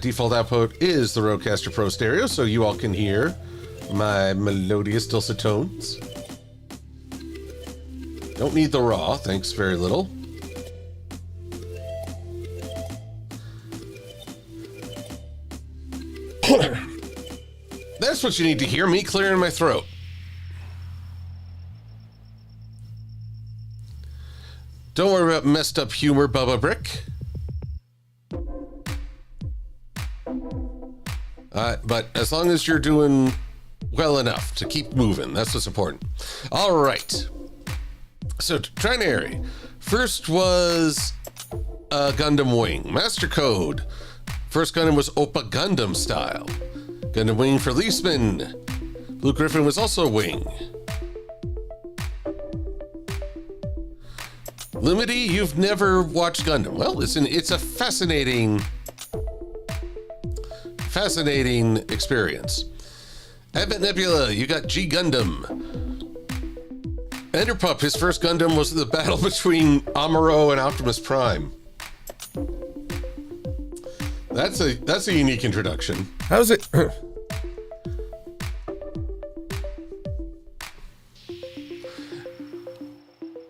Default output is the Rodecaster Pro Stereo, so you all can hear my melodious dulcet tones. Don't need the raw, thanks very little. That's what you need to hear, me clearing my throat. Don't worry about messed up humor, Bubba Brick. But as long as you're doing well enough to keep moving, that's what's important. All right. So, Trinary. First was Gundam Wing. Master Code. First Gundam was Oppa Gundam style. Gundam Wing for Leesman. Blue Griffin was also Wing. Limity, you've never watched Gundam. Well, listen, it's a fascinating experience. Advent Nebula, you got G Gundam. Enderpup, his first Gundam was the battle between Amuro and Optimus Prime. That's a unique introduction. How's it?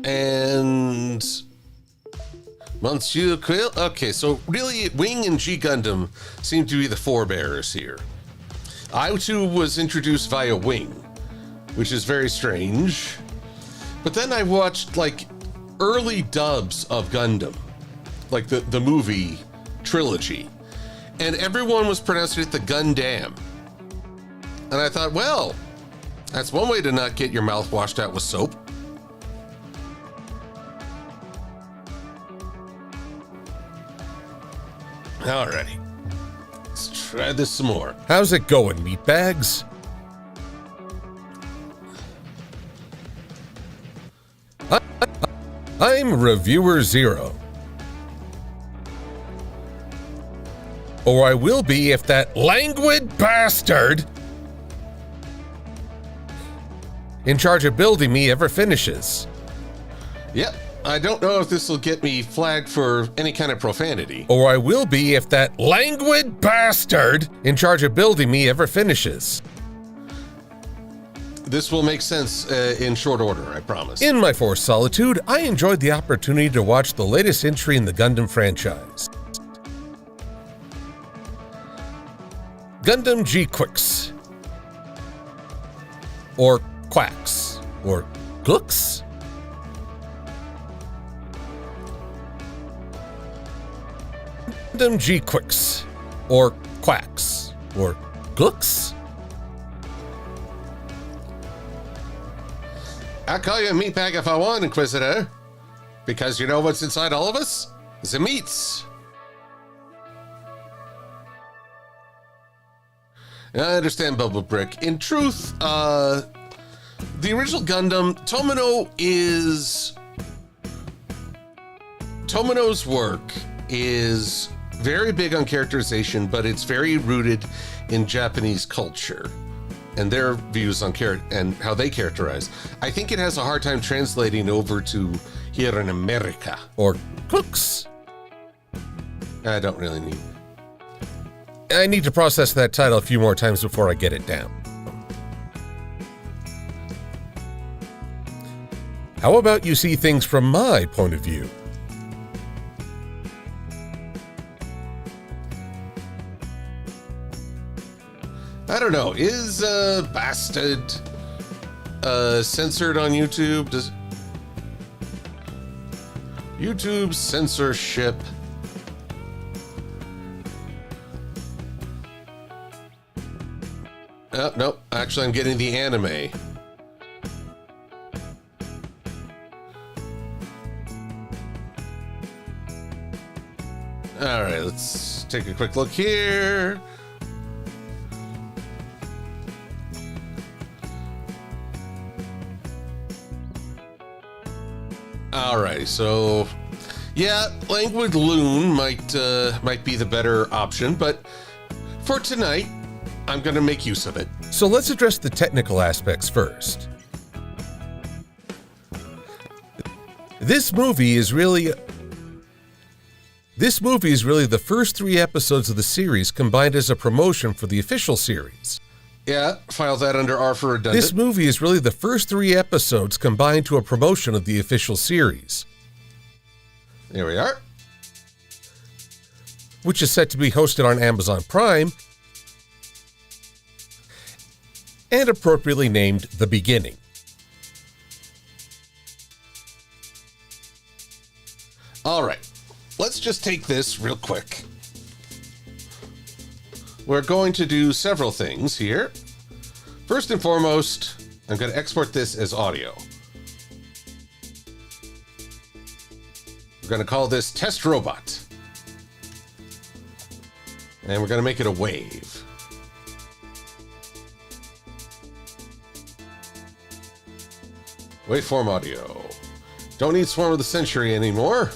And Monsieur Quill. Okay, so really, Wing and G Gundam seem to be the forebearers here. I too was introduced via Wing, which is very strange. But then I watched like early dubs of Gundam, like the movie trilogy, and everyone was pronouncing it the Gundam. And I thought, well, that's one way to not get your mouth washed out with soap. Alrighty. Let's try this some more. How's it going, meatbags? I'm Reviewer Zero. Or I will be if that languid bastard in charge of building me ever finishes. Yep. I don't know if this will get me flagged for any kind of profanity. Or I will be if that languid bastard in charge of building me ever finishes. This will make sense in short order, I promise. In my forced solitude, I enjoyed the opportunity to watch the latest entry in the Gundam franchise. Gundam G-Quicks. Or Quacks. Or Gooks? Gundam G-Quicks. Or Quacks. Or Gooks? I'll call you a meatbag if I want, Inquisitor. Because you know what's inside all of us? The meats. I understand, Bubble Brick. In truth, the original Gundam, Tomino's work is very big on characterization, but it's very rooted in Japanese culture and their views on and how they characterize. I think it has a hard time translating over to here in America. Or Cooks? I don't really need. I need to process that title a few more times before I get it down. How about you see things from my point of view? I don't know. Is Bastard censored on YouTube? Does YouTube censorship? Oh, no. Actually, I'm getting the anime. All right, let's take a quick look here. Alright, so yeah, Languid Loon might be the better option, but for tonight, I'm going to make use of it. So let's address the technical aspects first. This movie is really the first 3 episodes of the series combined as a promotion for the official series. Yeah, file that under R for redundant. This movie is really the first 3 episodes combined to a promotion of the official series. There we are. Which is set to be hosted on Amazon Prime and appropriately named The Beginning. All right, let's just take this real quick. We're going to do several things here. First and foremost, I'm going to export this as audio. We're going to call this Test Robot. And we're going to make it a wave. Waveform audio. Don't need Swarm of the Century anymore.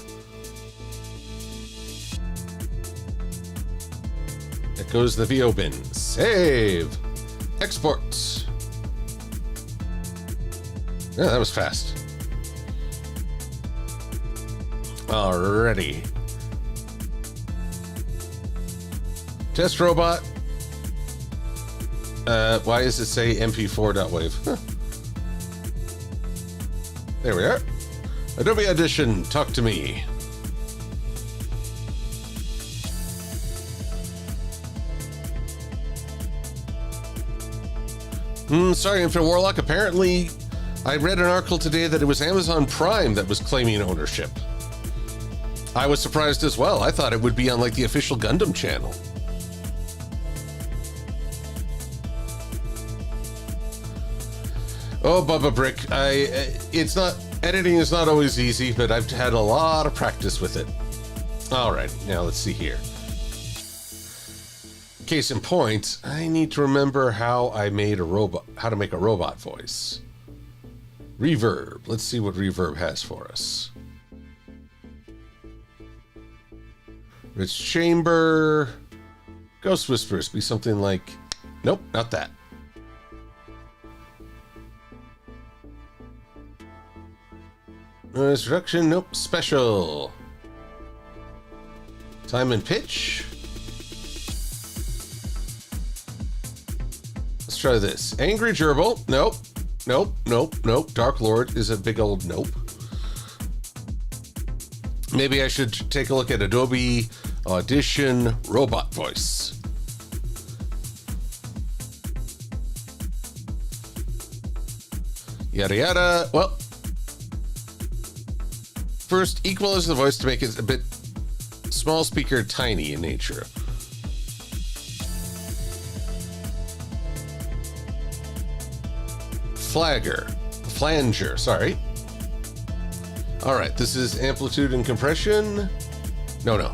It goes the VO bin. Save. Export. Yeah, that was fast. Alrighty. Test robot. Why does it say MP4.wave? Huh. There we are. Adobe Audition, talk to me. Sorry, Infinite Warlock. Apparently, I read an article today that it was Amazon Prime that was claiming ownership. I was surprised as well. I thought it would be on like the official Gundam channel. Oh, Bubba Brick, editing is not always easy, but I've had a lot of practice with it. All right, now let's see here. Case in point, I need to remember how to make a robot voice. Reverb. Let's see what Reverb has for us. Rich Chamber. Ghost Whispers. Be something like... Nope, not that. Introduction. Nope. Special. Time and pitch. Let's try this. Angry Gerbil. Nope. Nope. Nope. Nope. Dark Lord is a big old nope. Maybe I should take a look at Adobe Audition robot voice. Yada yada. Well, first, equalize the voice to make it a bit small speaker tiny in nature. Flanger, sorry. All right, this is amplitude and compression. No.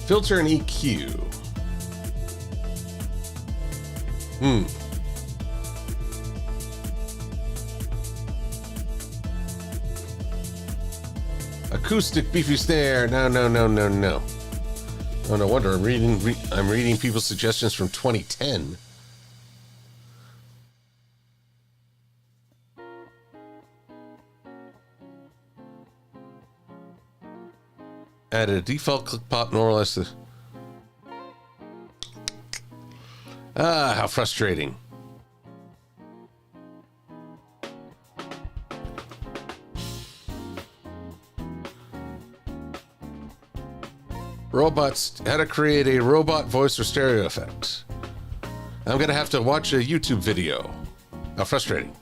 Filter and EQ. Acoustic beefy snare. No. Oh, no wonder I'm reading people's suggestions from 2010. Add a default click pop, normalize the... how frustrating. Robots, how to create a robot voice or stereo effect. I'm gonna have to watch a YouTube video. How frustrating.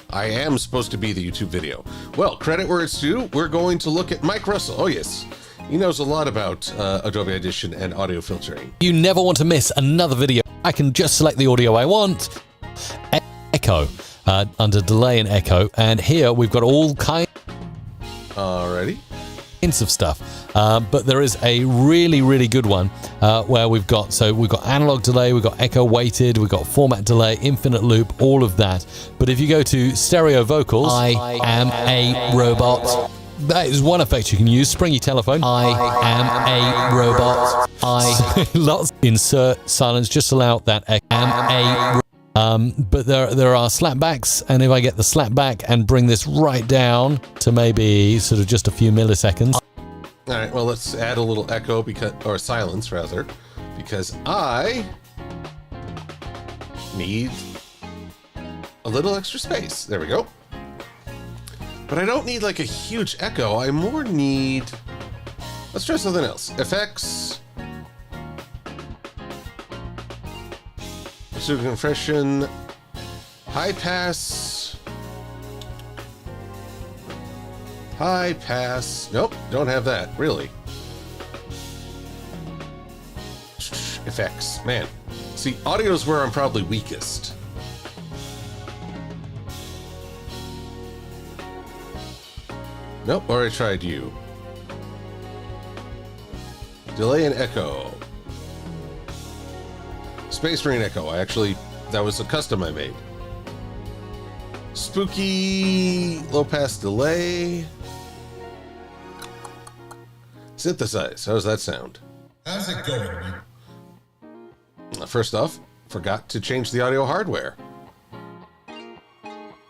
I am supposed to be the YouTube video. Well, credit where it's due, we're going to look at Mike Russell. Oh yes, he knows a lot about Adobe Audition and audio filtering. You never want to miss another video. I can just select the audio I want. Echo, under delay and echo. And here we've got all kinds Alrighty. of stuff. But there is a really good one where we've got analog delay, we've got echo weighted, we've got format delay, infinite loop, all of that. But if you go to stereo vocals, I am a robot. That is one effect you can use. Springy telephone. I am a robot. Lots. Insert silence. Just allow that. But there are slapbacks, and if I get the slapback and bring this right down to maybe sort of just a few milliseconds. All right. Well, let's add a little echo or silence rather, because I need a little extra space. There we go. But I don't need like a huge echo. I more need... Let's try something else. Effects. Pseudo compression. High pass. High pass. Nope, don't have that. Really. Effects. Man. See, audio is where I'm probably weakest. Nope, already tried you. Delay and echo. Space Marine echo. That was a custom I made. Spooky low pass delay. Synthesize. How does that sound? How's it going, man? First off, forgot to change the audio hardware.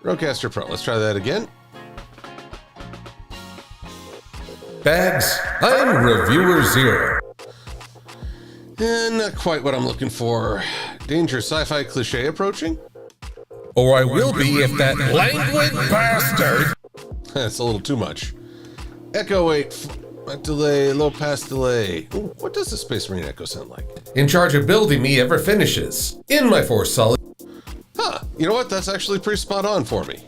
Rodecaster Pro. Let's try that again. Bags, I'm Reviewer Zero. Not quite what I'm looking for. Danger sci-fi cliche approaching? Or I will be if that languid bastard. That's a little too much. Echo 8, delay, low pass delay. Ooh, what does the Space Marine echo sound like? In charge of building me ever finishes. In my force solid. Huh, you know what? That's actually pretty spot on for me.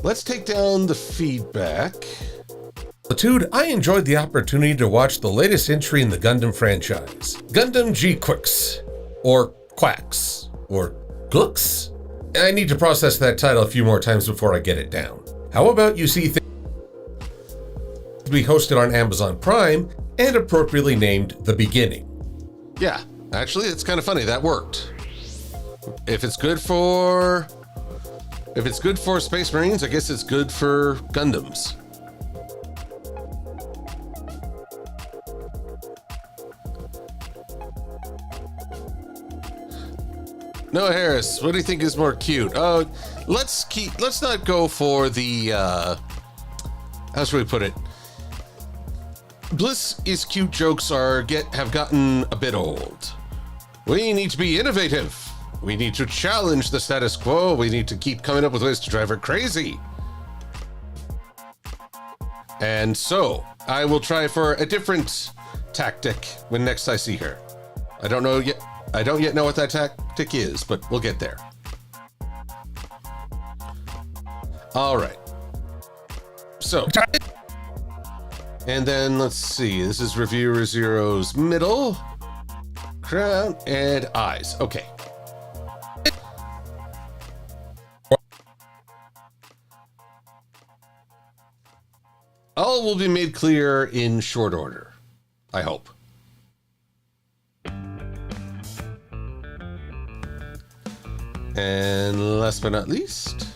Let's take down the feedback. Latude, I enjoyed the opportunity to watch the latest entry in the Gundam franchise. Gundam G-Quicks. Or Quacks. Or Glooks? I need to process that title a few more times before I get it down. How about you see things to be hosted on Amazon Prime and appropriately named The Beginning? Yeah, actually, it's kind of funny. That worked. If it's good for Space Marines, I guess it's good for Gundams. No, Harris, what do you think is more cute? Oh, let's not go for the, how should we put it? Bliss is cute jokes have gotten a bit old. We need to be innovative. We need to challenge the status quo. We need to keep coming up with ways to drive her crazy. And so, I will try for a different tactic when next I see her. I don't yet know what that tactic is, but we'll get there. All right. So, and then let's see. This is Reviewer Zero's middle, crown, and eyes. Okay. All will be made clear in short order, I hope. And last but not least,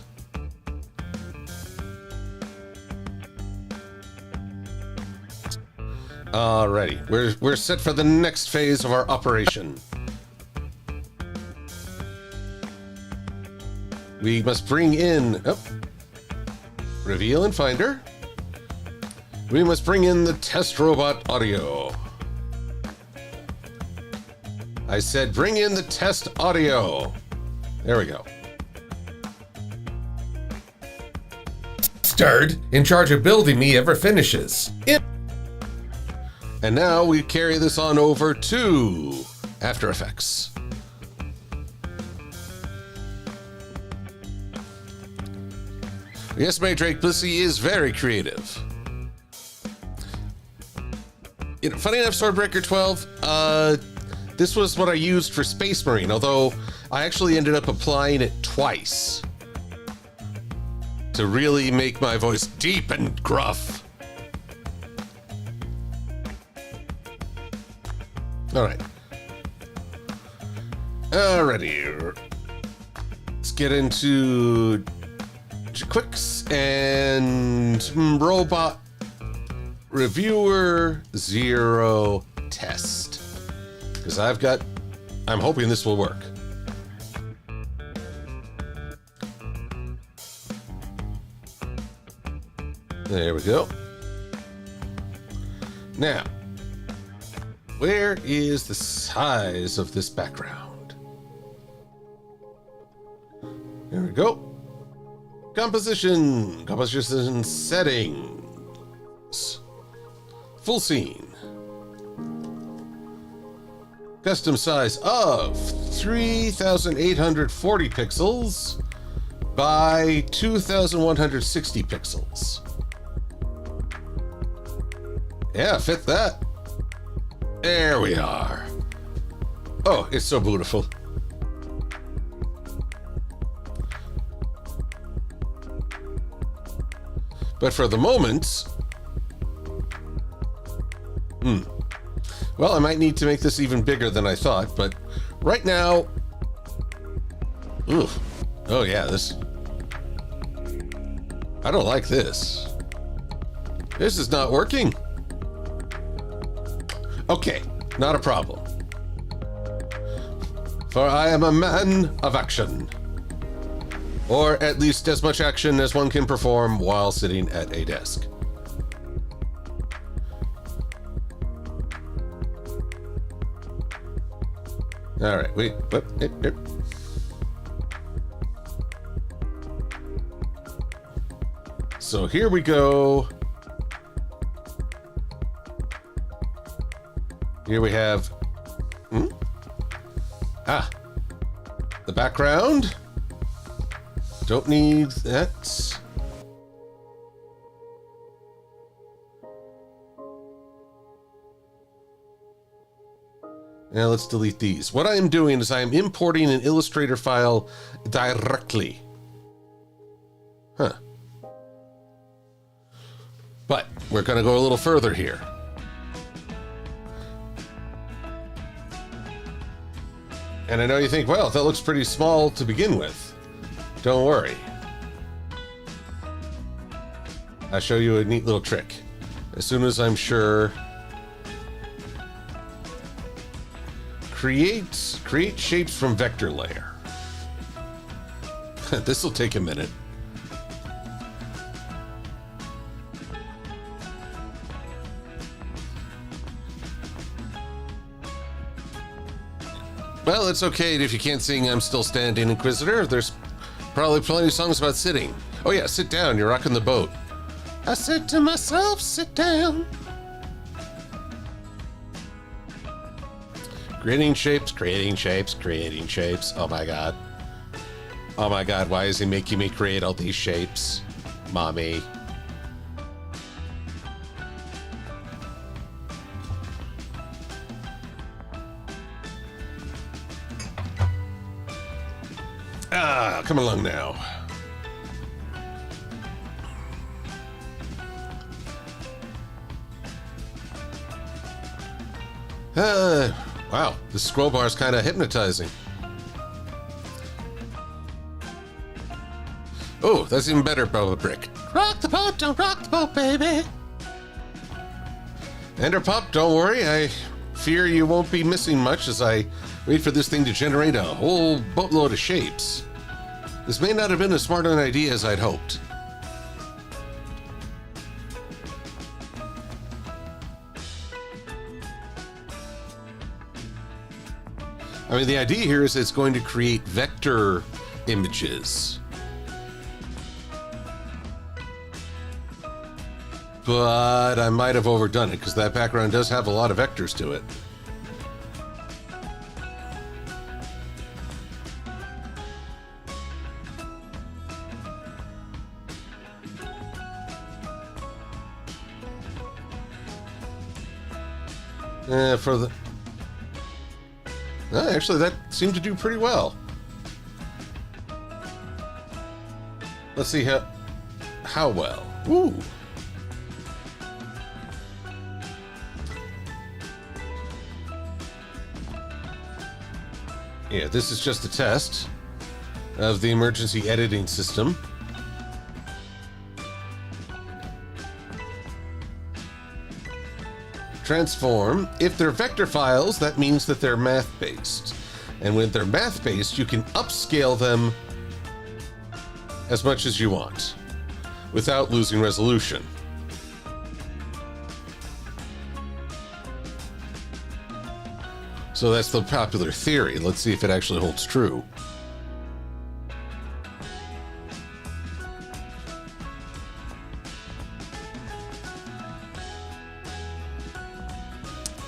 alrighty, we're set for the next phase of our operation. We must bring in reveal and finder. We must bring in the test robot audio. I said bring in the test audio. There we go. Stard, in charge of building me, ever finishes. And now we carry this on over to After Effects. Yes, my Drake Blissey is very creative. You know, funny enough, Swordbreaker 12, this was what I used for Space Marine, although I actually ended up applying it twice to really make my voice deep and gruff. All right. Alrighty. Let's get into Quicks and Robot Reviewer Zero Test. Because I'm hoping this will work. There we go. Now, where is the size of this background? There we go. Composition settings. Full scene. Custom size of 3,840 pixels by 2,160 pixels. Yeah, fit that. There we are. Oh, it's so beautiful. But for the moment, well, I might need to make this even bigger than I thought, but right now, oh yeah, I don't like this. This is not working. Okay, not a problem. For I am a man of action. Or at least as much action as one can perform while sitting at a desk. All right, wait. So here we go. Here we have, the background. Don't need that. Now let's delete these. What I am doing is I am importing an Illustrator file directly. But we're going to go a little further here. And I know you think, well, that looks pretty small to begin with. Don't worry. I'll show you a neat little trick. As soon as I'm sure... Create shapes from vector layer. This will take a minute. Well, it's okay if you can't sing I'm Still Standing, Inquisitor. There's probably plenty of songs about sitting. Oh yeah, sit down, you're rocking the boat. I said to myself, sit down. Creating shapes, creating shapes, creating shapes. Oh my god. Oh my god, why is he making me create all these shapes? Mommy. Ah, come along now. Wow, this scroll bar is kind of hypnotizing. Oh, that's even better, Bubba Brick. Rock the boat, don't rock the boat, baby. Ender Pup, don't worry. I fear you won't be missing much as I wait for this thing to generate a whole boatload of shapes. This may not have been as smart an idea as I'd hoped. I mean, the idea here is it's going to create vector images. But I might have overdone it because that background does have a lot of vectors to it. For the... actually, that seemed to do pretty well. Let's see how well. Ooh. Yeah, this is just a test of the emergency editing system. Transform. If they're vector files, that means that they're math-based. And when they're math-based, you can upscale them as much as you want without losing resolution. So that's the popular theory. Let's see if it actually holds true.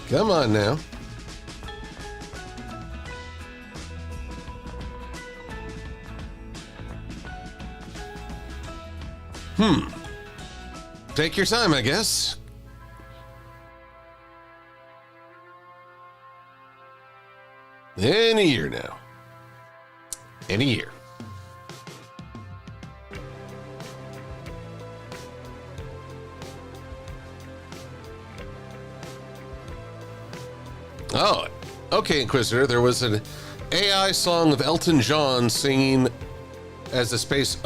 Come on now. Take your time, I guess. Any year now. Any year. Oh, okay, Inquisitor. There was an AI song of Elton John singing as a space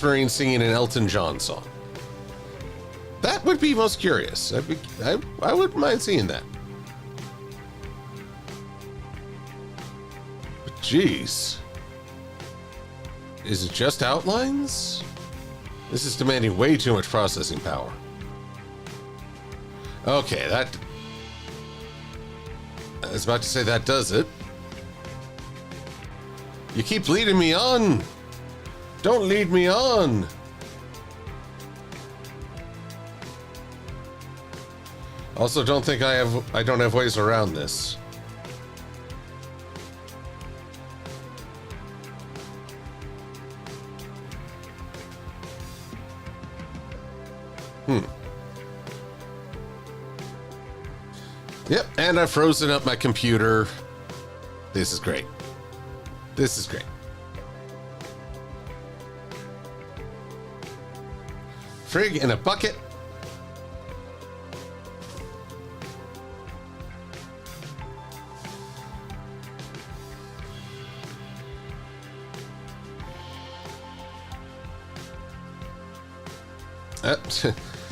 marine singing an Elton John song. That would be most curious. I wouldn't mind seeing that. But jeez. Is it just outlines? This is demanding way too much processing power. Okay, I was about to say that does it. You keep leading me on. Don't lead me on. Also, don't think I don't have ways around this. Yep, and I've frozen up my computer. This is great. This is great. Frig in a bucket.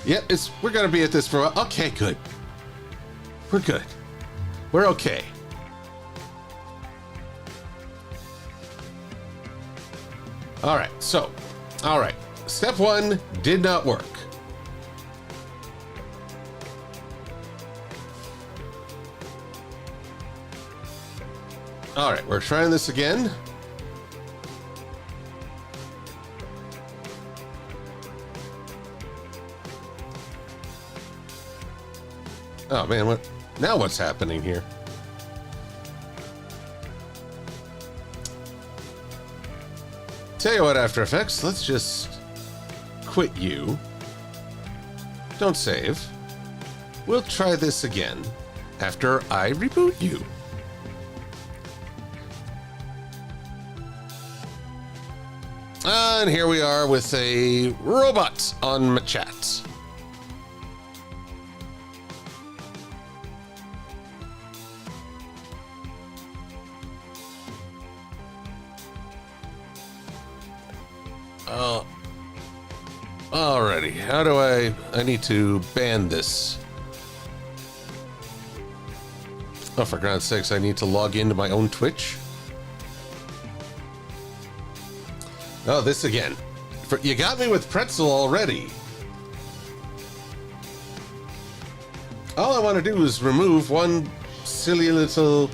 Yeah, we're going to be at this for a while. Okay, good. We're good. We're okay. All right, step 1 did not work. All right, we're trying this again. Oh man, what's happening here? Tell you what, After Effects, let's just quit you. Don't save. We'll try this again after I reboot you. And here we are with a robot on my chat. Alrighty, how do I need to ban this. Oh, for God's sakes, I need to log into my own Twitch? Oh, this again. You got me with pretzel already. All I want to do is remove one silly little...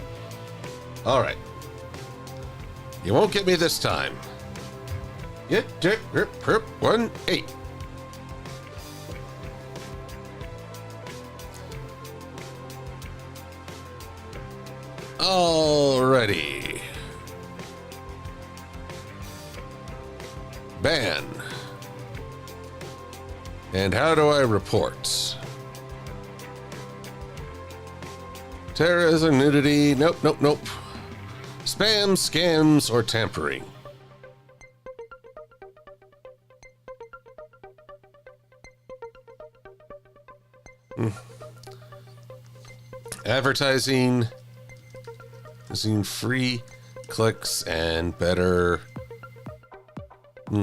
Alright. You won't get me this time. 1-8. Alrighty. Ban. And how do I report? Terrorism, nudity, nope. Spam, scams, or tampering. Advertising, using free clicks and better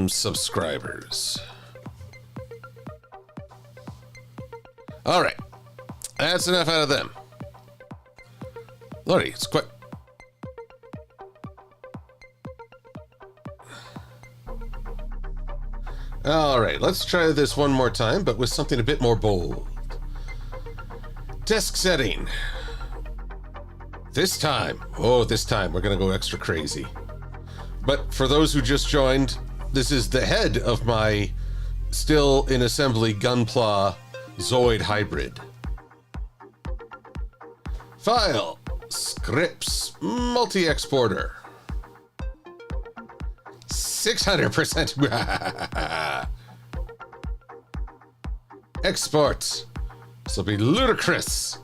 subscribers. All right, that's enough out of them. Lordy, it's quick. All right, let's try this one more time, but with something a bit more bold. Desk setting. This time we're gonna go extra crazy. But for those who just joined, this is the head of my still in assembly Gunpla Zoid hybrid. File, scripts, multi-exporter. 600%. Export. This will be ludicrous.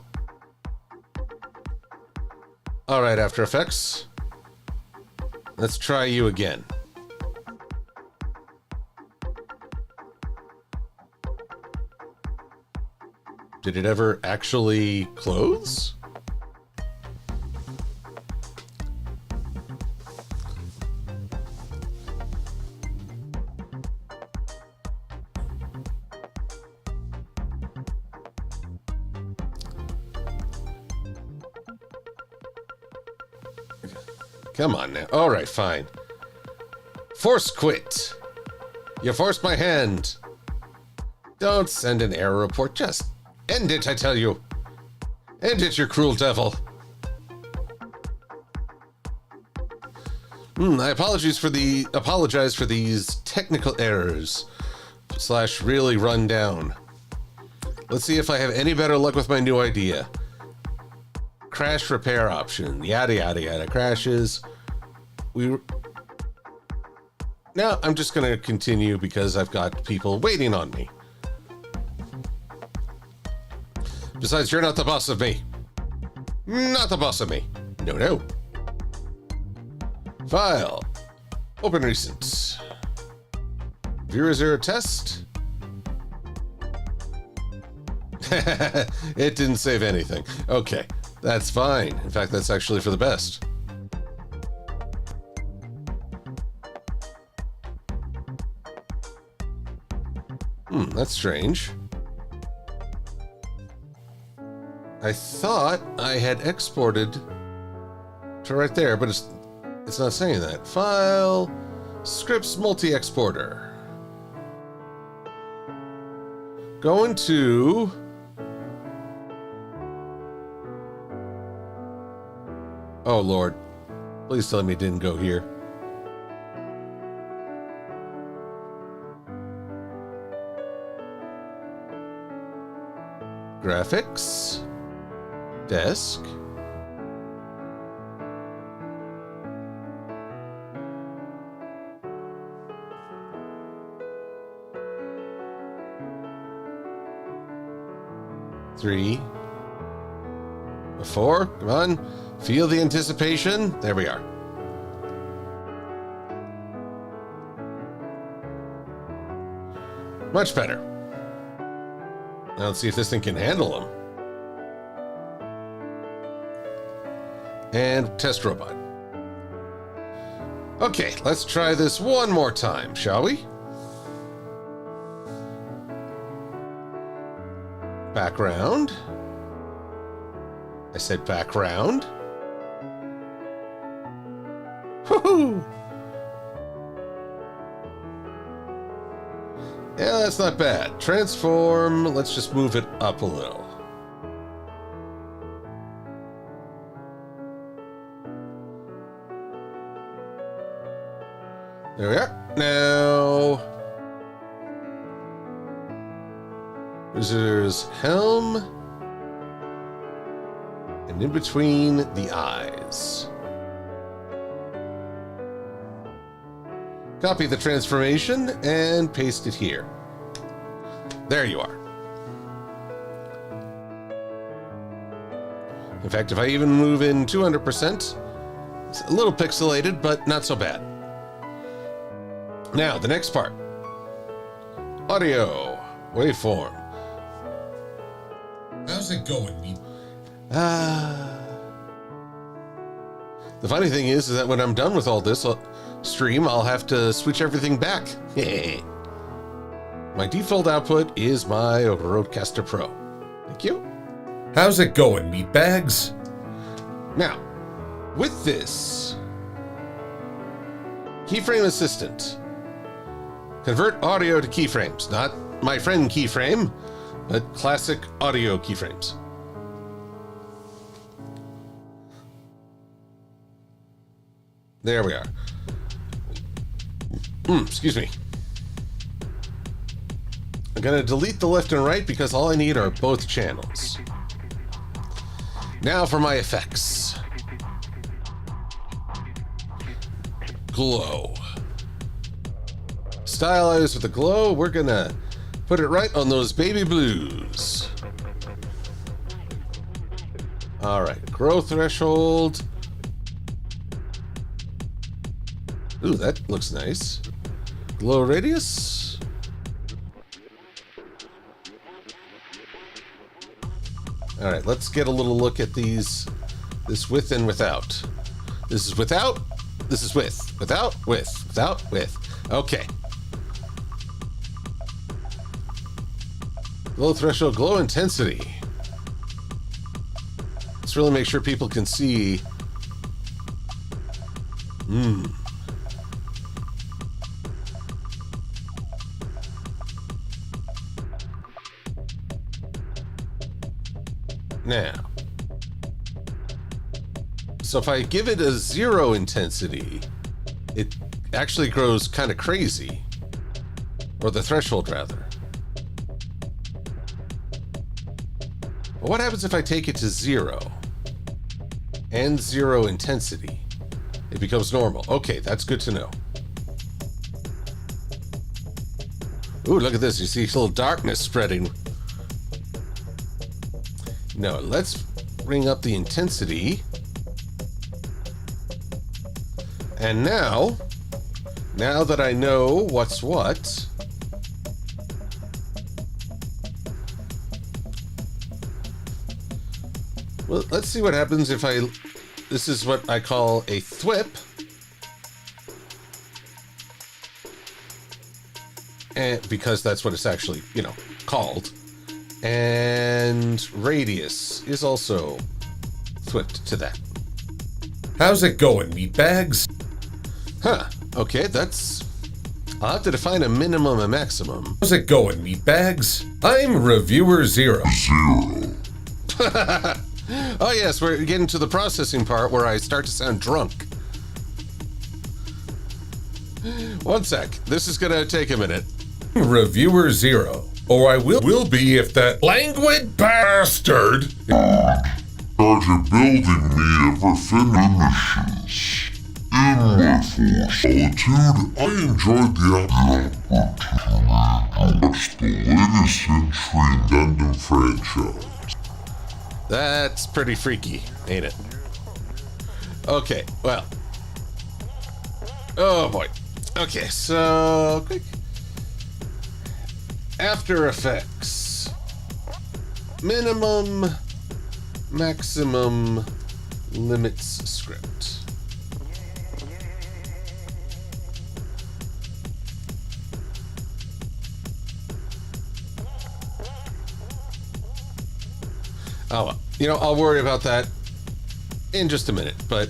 All right, After Effects. Let's try you again. Did it ever actually close? Come on now. All right, fine. Force quit. You forced my hand. Don't send an error report. Just end it, I tell you. End it, you cruel devil. I apologize for these technical errors / really run down. Let's see if I have any better luck with my new idea. Crash repair option, yada yada yada. Crashes. No, I'm just gonna continue because I've got people waiting on me. Besides, you're not the boss of me. Not the boss of me. No. File. Open recent. Viewer 0 test. It didn't save anything. Okay, that's fine. In fact, that's actually for the best. That's strange. I thought I had exported to right there, but it's not saying that. File, scripts, multi-exporter. Going to... Oh, Lord. Please tell me it didn't go here. Graphics. Desk. Three. Four. Come on. Feel the anticipation. There we are. Much better. Now let's see if this thing can handle them. And test robot. Okay, let's try this one more time, shall we? Background. I said background. Woohoo! Yeah, that's not bad. Transform, let's just move it up a little. There we are. Now, there's helm, and in between the eyes. Copy the transformation and paste it here. There you are. In fact, if I even move in 200%, it's a little pixelated, but not so bad. Now, the next part. Audio. Waveform. How's it going, me? The funny thing is that when I'm done with all this stream, I'll have to switch everything back. My default output is my Rodecaster Pro. Thank you. How's it going, meatbags? Now, with this keyframe assistant, convert audio to keyframes. Not my friend keyframe, but classic audio keyframes. There we are. Excuse me. I'm going to delete the left and right because all I need are both channels. Now for my effects. Glow. Stylize with the glow. We're going to put it right on those baby blues. All right. Grow threshold. Ooh, that looks nice. Glow radius. All right, let's get a little look at these. This with and without. This is without. This is with. Without, with. Without, with. Okay. Glow threshold, glow intensity. Let's really make sure people can see. Now, so if I give it a 0 intensity, it actually grows kind of crazy. Or the threshold, rather. But what happens if I take it to 0 and 0 intensity? It becomes normal. Okay, that's good to know. Ooh, look at this. You see a little darkness spreading. No, let's bring up the intensity. And now that I know what's what, well, let's see what happens if this is what I call a thwip. and because that's what it's actually, called. And radius is also flipped to that. How's it going, meatbags? Huh. Okay, I'll have to define a minimum and maximum. How's it going, meatbags? I'm Reviewer Zero. Oh yes, we're getting to the processing part where I start to sound drunk. One sec. This is gonna take a minute. Reviewer Zero. Or I will be if that languid bastard Charge of building me ever finishes. In my full solitude, I enjoyed the opportunity to watch the latest entry in Gundam franchise. That's pretty freaky, ain't it? Okay, well. Oh boy. Okay, so quick. After Effects. Minimum, maximum, limits script. Oh, well, I'll worry about that in just a minute, but...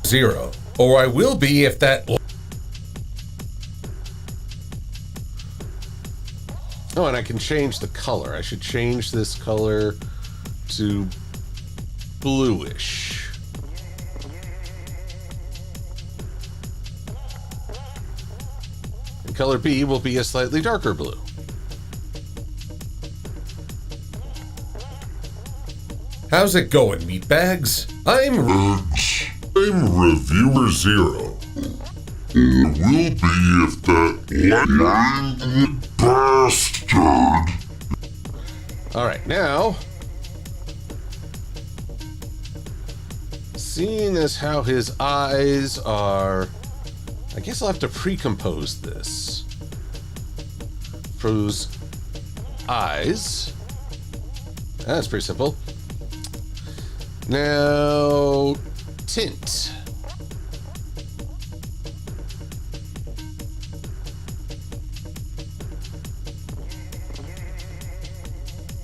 Zero. Or I will be if that... Oh, and I can change the color. I should change this color to bluish. And color B will be a slightly darker blue. How's it going, meatbags? I'm Reviewer Zero. Or will be if that languid bastard. Alright, now... Seeing as how his eyes are... I guess I'll have to pre-compose this. For those eyes. That's pretty simple. Now... Tint.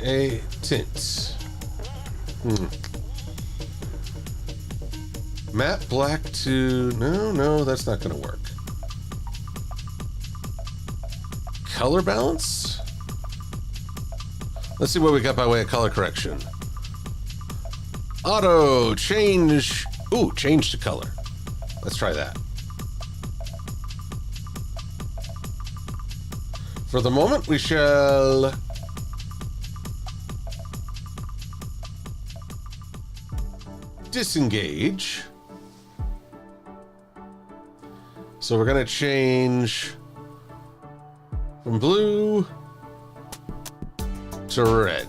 A tint. Matte black to... No, that's not going to work. Color balance? Let's see what we got by way of color correction. Auto change... Ooh, change to color. Let's try that. For the moment, we shall... disengage. So we're going to change from blue to red.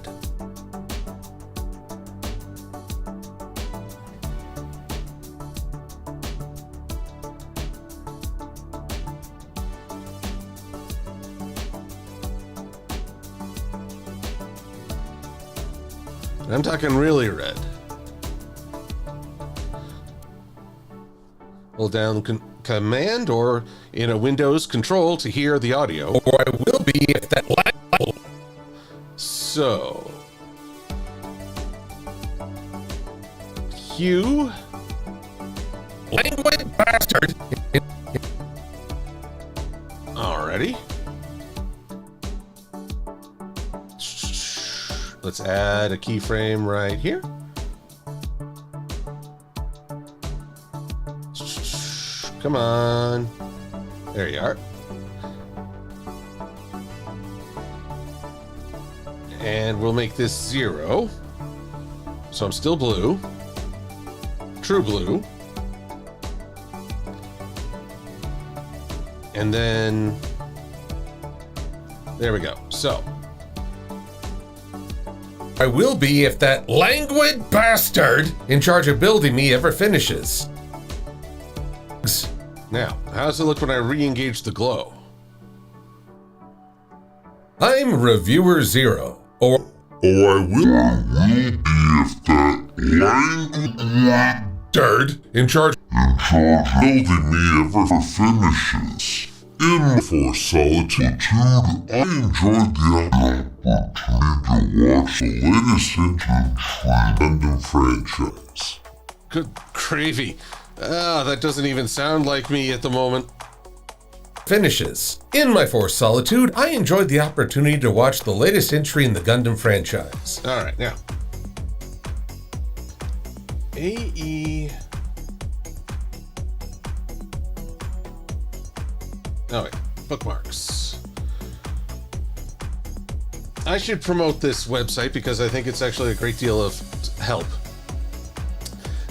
I'm talking really red. Hold down Command or in a Windows Control to hear the audio. Or I will be if that So... Hue. languid bastard. Alrighty. Let's add a keyframe right here. Come on. There you are. And we'll make this 0. So I'm still blue. True blue. And then... there we go. So... I will be if that languid bastard in charge of building me ever finishes. now, how does it look when I re-engage the glow? I'm Reviewer Zero. Or I will be if that languid bastard in charge in charge of building me ever finishes. For solitude, I enjoyed the opportunity to watch the latest entry in the Gundam franchise. Good gravy. That doesn't even sound like me at the moment. Finishes. In my forced solitude, I enjoyed the opportunity to watch the latest entry in the Gundam franchise. All right, now. AE. Oh, wait. Bookmarks. I should promote this website because I think it's actually a great deal of help.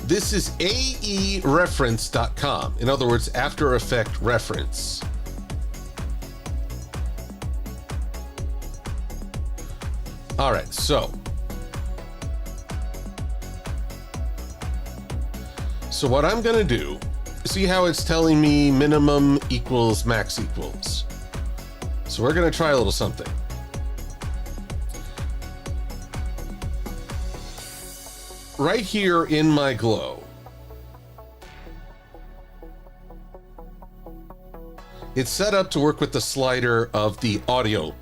This is aereference.com. In other words, After Effect reference. All right, so what I'm going to do, see how it's telling me minimum equals max equals. So we're going to try a little something. Right here in my glow, it's set up to work with the slider of the audio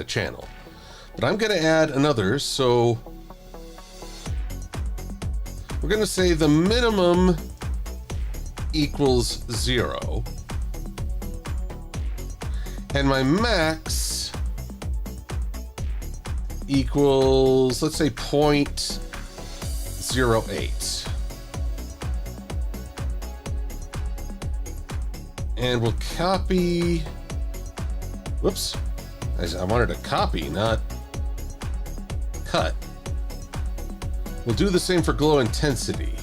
channel. But I'm going to add another, so we're going to say the minimum equals 0. And my max equals, let's say, 0.08. And we'll copy, whoops, I wanted to copy, not cut. We'll do the same for glow intensity.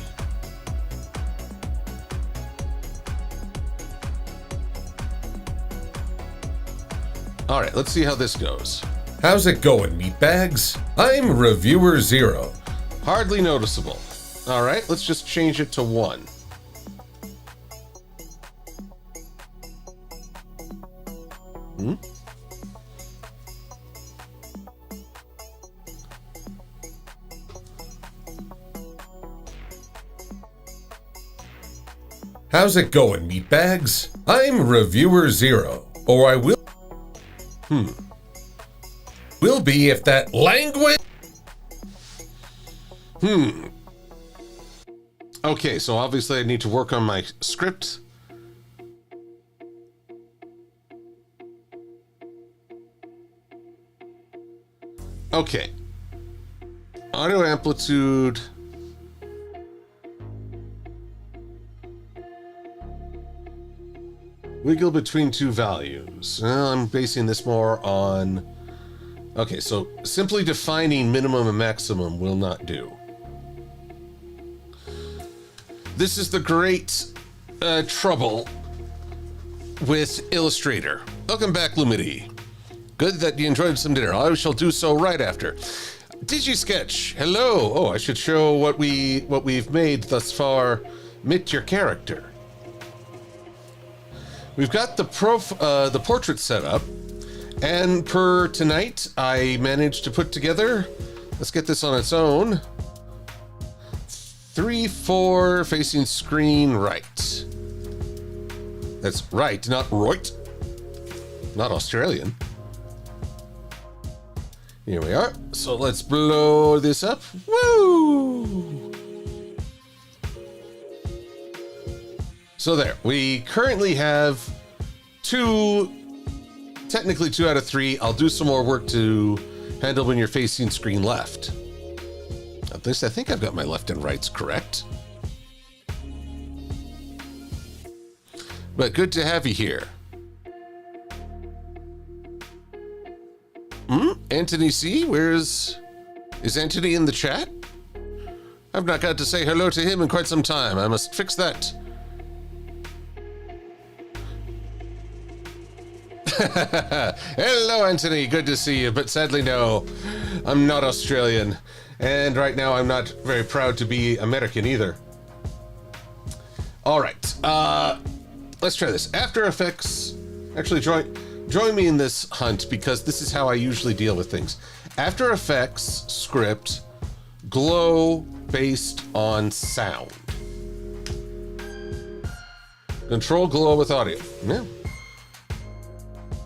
All right, let's see how this goes. How's it going, meatbags? I'm Reviewer Zero. Hardly noticeable. All right, let's just change it to 1. How's it going, meatbags? I'm Reviewer Zero. Or I will... Will be if that language... Okay, so obviously I need to work on my script. Okay. Audio amplitude. Wiggle between two values. Well, I'm basing this more on... Okay, so simply defining minimum and maximum will not do. This is the great trouble with Illustrator. Welcome back, Lumity. Good that you enjoyed some dinner. I shall do so right after. Digi Sketch, hello. Oh, I should show what we've made thus far. Meet your character. We've got the portrait set up, and per tonight, I managed to put together. Let's get this on its own. 3-4 facing screen right. That's right, not right. Not Australian. Here we are. So let's blow this up. Woo! So there, we currently have technically 2 out of 3. I'll do some more work to handle when you're facing screen left. At least I think I've got my left and rights correct. But good to have you here. Anthony C, is Anthony in the chat? I've not got to say hello to him in quite some time. I must fix that. Hello, Anthony. Good to see you, but sadly, no. I'm not Australian. And right now, I'm not very proud to be American either. All right. Let's try this. After Effects. Actually, join me in this hunt because this is how I usually deal with things. After Effects script, glow based on sound. Control glow with audio. Yeah.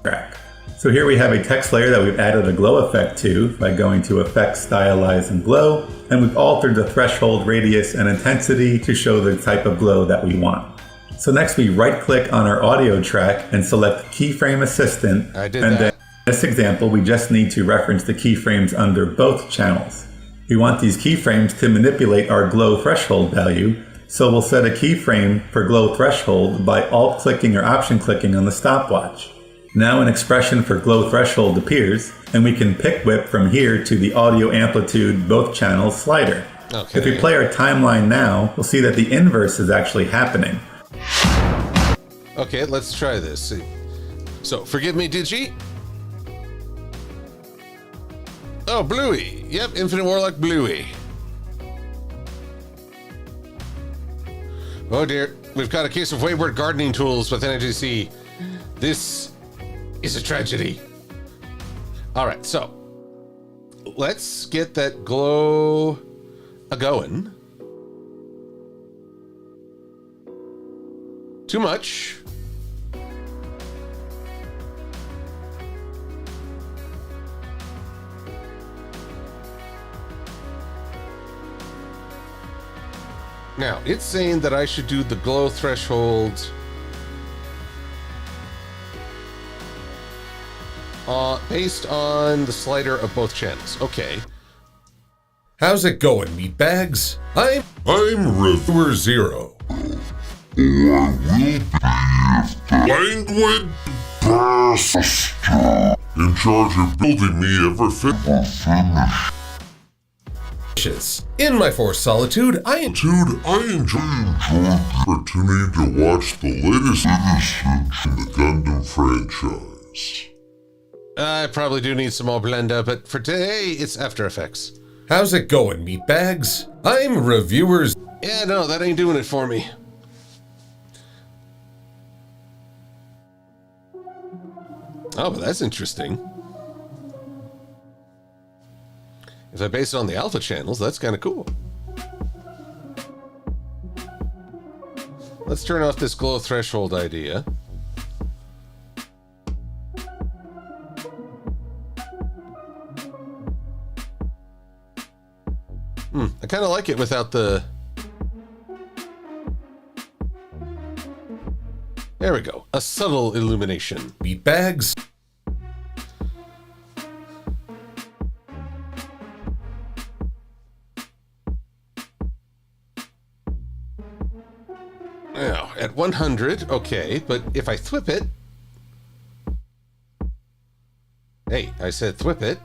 track. So here we have a text layer that we've added a glow effect to by going to Effects, Stylize, and Glow, and we've altered the threshold, radius, and intensity to show the type of glow that we want. So next we right-click on our audio track and select Keyframe Assistant. I did and that. Then in this example, we just need to reference the keyframes under both channels. We want these keyframes to manipulate our glow threshold value, so we'll set a keyframe for glow threshold by alt-clicking or option-clicking on the stopwatch. Now an expression for glow threshold appears, and we can pick whip from here to the audio amplitude both channels slider. Okay. If we play our timeline now, we'll see that the inverse is actually happening. Okay, let's try this. So, forgive me, Digi. Oh, Bluey. Yep, Infinite Warlock Bluey. Oh dear, we've got a case of wayward gardening tools with NGC. This is a tragedy. All right, so let's get that glow a-going. Too much. Now, it's saying that I should do the glow threshold based on the slider of both channels. Okay. How's it going, meatbags? I'm Reviewer Zero. Languid bastard in charge of building me ever finish. In my forced solitude, I Enjoy the opportunity to watch the latest edition in the Gundam franchise. I probably do need some more Blender, but for today, it's After Effects. How's it going, meatbags? I'm Reviewers. Yeah, no, that ain't doing it for me. Oh, but that's interesting. If I base it on the alpha channels, that's kind of cool. Let's turn off this glow threshold idea. I kind of like it without the... There we go. A subtle illumination. Meatbags. Now, at 100, okay, but if I thwip it... Hey, I said thwip it.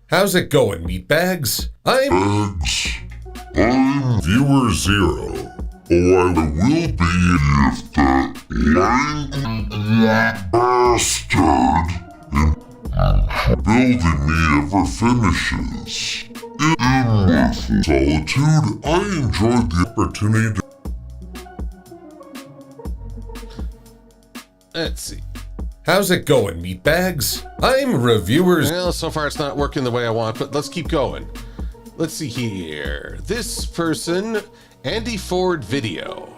How's it going, meatbags? I'm Viewer Zero. Oh, I will be if that languid bastard in building me ever finishes. In my solitude, I enjoyed the opportunity to... Let's see. How's it going, meatbags? I'm Reviewers. Well, so far it's not working the way I want, but let's keep going. Let's see here. This person, Andy Ford Video.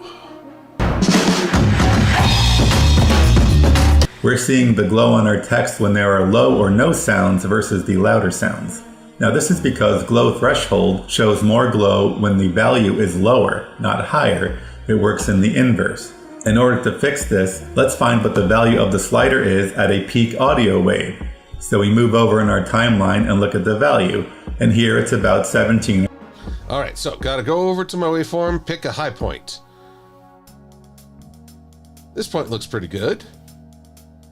We're seeing the glow on our text when there are low or no sounds versus the louder sounds. Now this is because glow threshold shows more glow when the value is lower, not higher. It works in the inverse. In order to fix this, let's find what the value of the slider is at a peak audio wave. So we move over in our timeline and look at the value, and here it's about 17. All right, so gotta go over to my waveform, pick a high point. This point looks pretty good.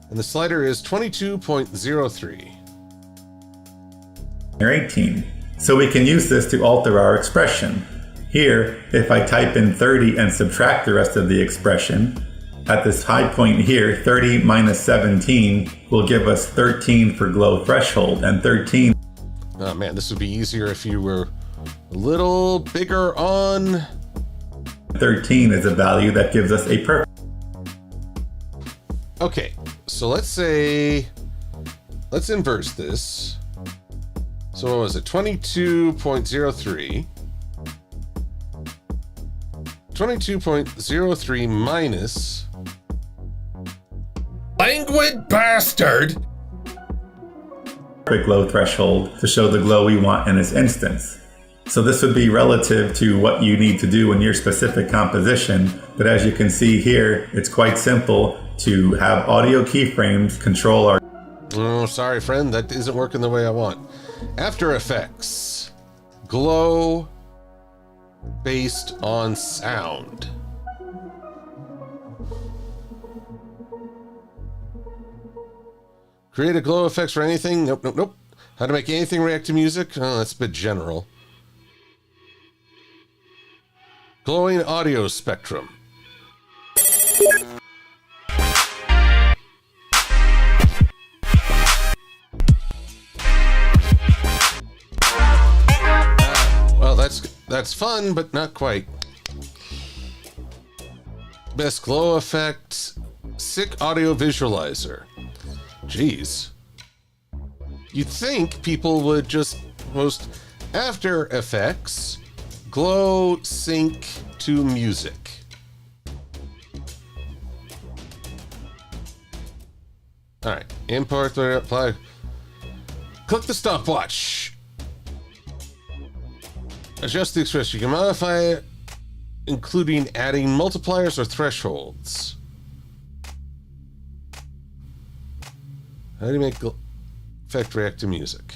And the slider is 22.03. Or 18. So we can use this to alter our expression. Here, if I type in 30 and subtract the rest of the expression, at this high point here, 30 minus 17 will give us 13 for glow threshold, and 13... Oh man, this would be easier if you were a little bigger on... 13 is a value that gives us a perfect... Okay, so let's say... Let's inverse this. So what was it? 22.03. 22.03 minus languid bastard. The glow threshold to show the glow we want in this instance. So this would be relative to what you need to do in your specific composition. But as you can see here, it's quite simple to have audio keyframes control our... Oh, sorry, friend. That isn't working the way I want. After Effects. Glow based on sound. Create a glow effects for anything? Nope, nope, nope. How to make anything react to music? Oh, that's a bit general. Glowing audio spectrum. Well, that's fun, but not quite. Best glow effect, sick audio visualizer. Jeez. You'd think people would just post After Effects, glow sync to music. All right, import the apply. Click the stopwatch. Adjust the expression. You can modify it, including adding multipliers or thresholds. How do you make effect react to music?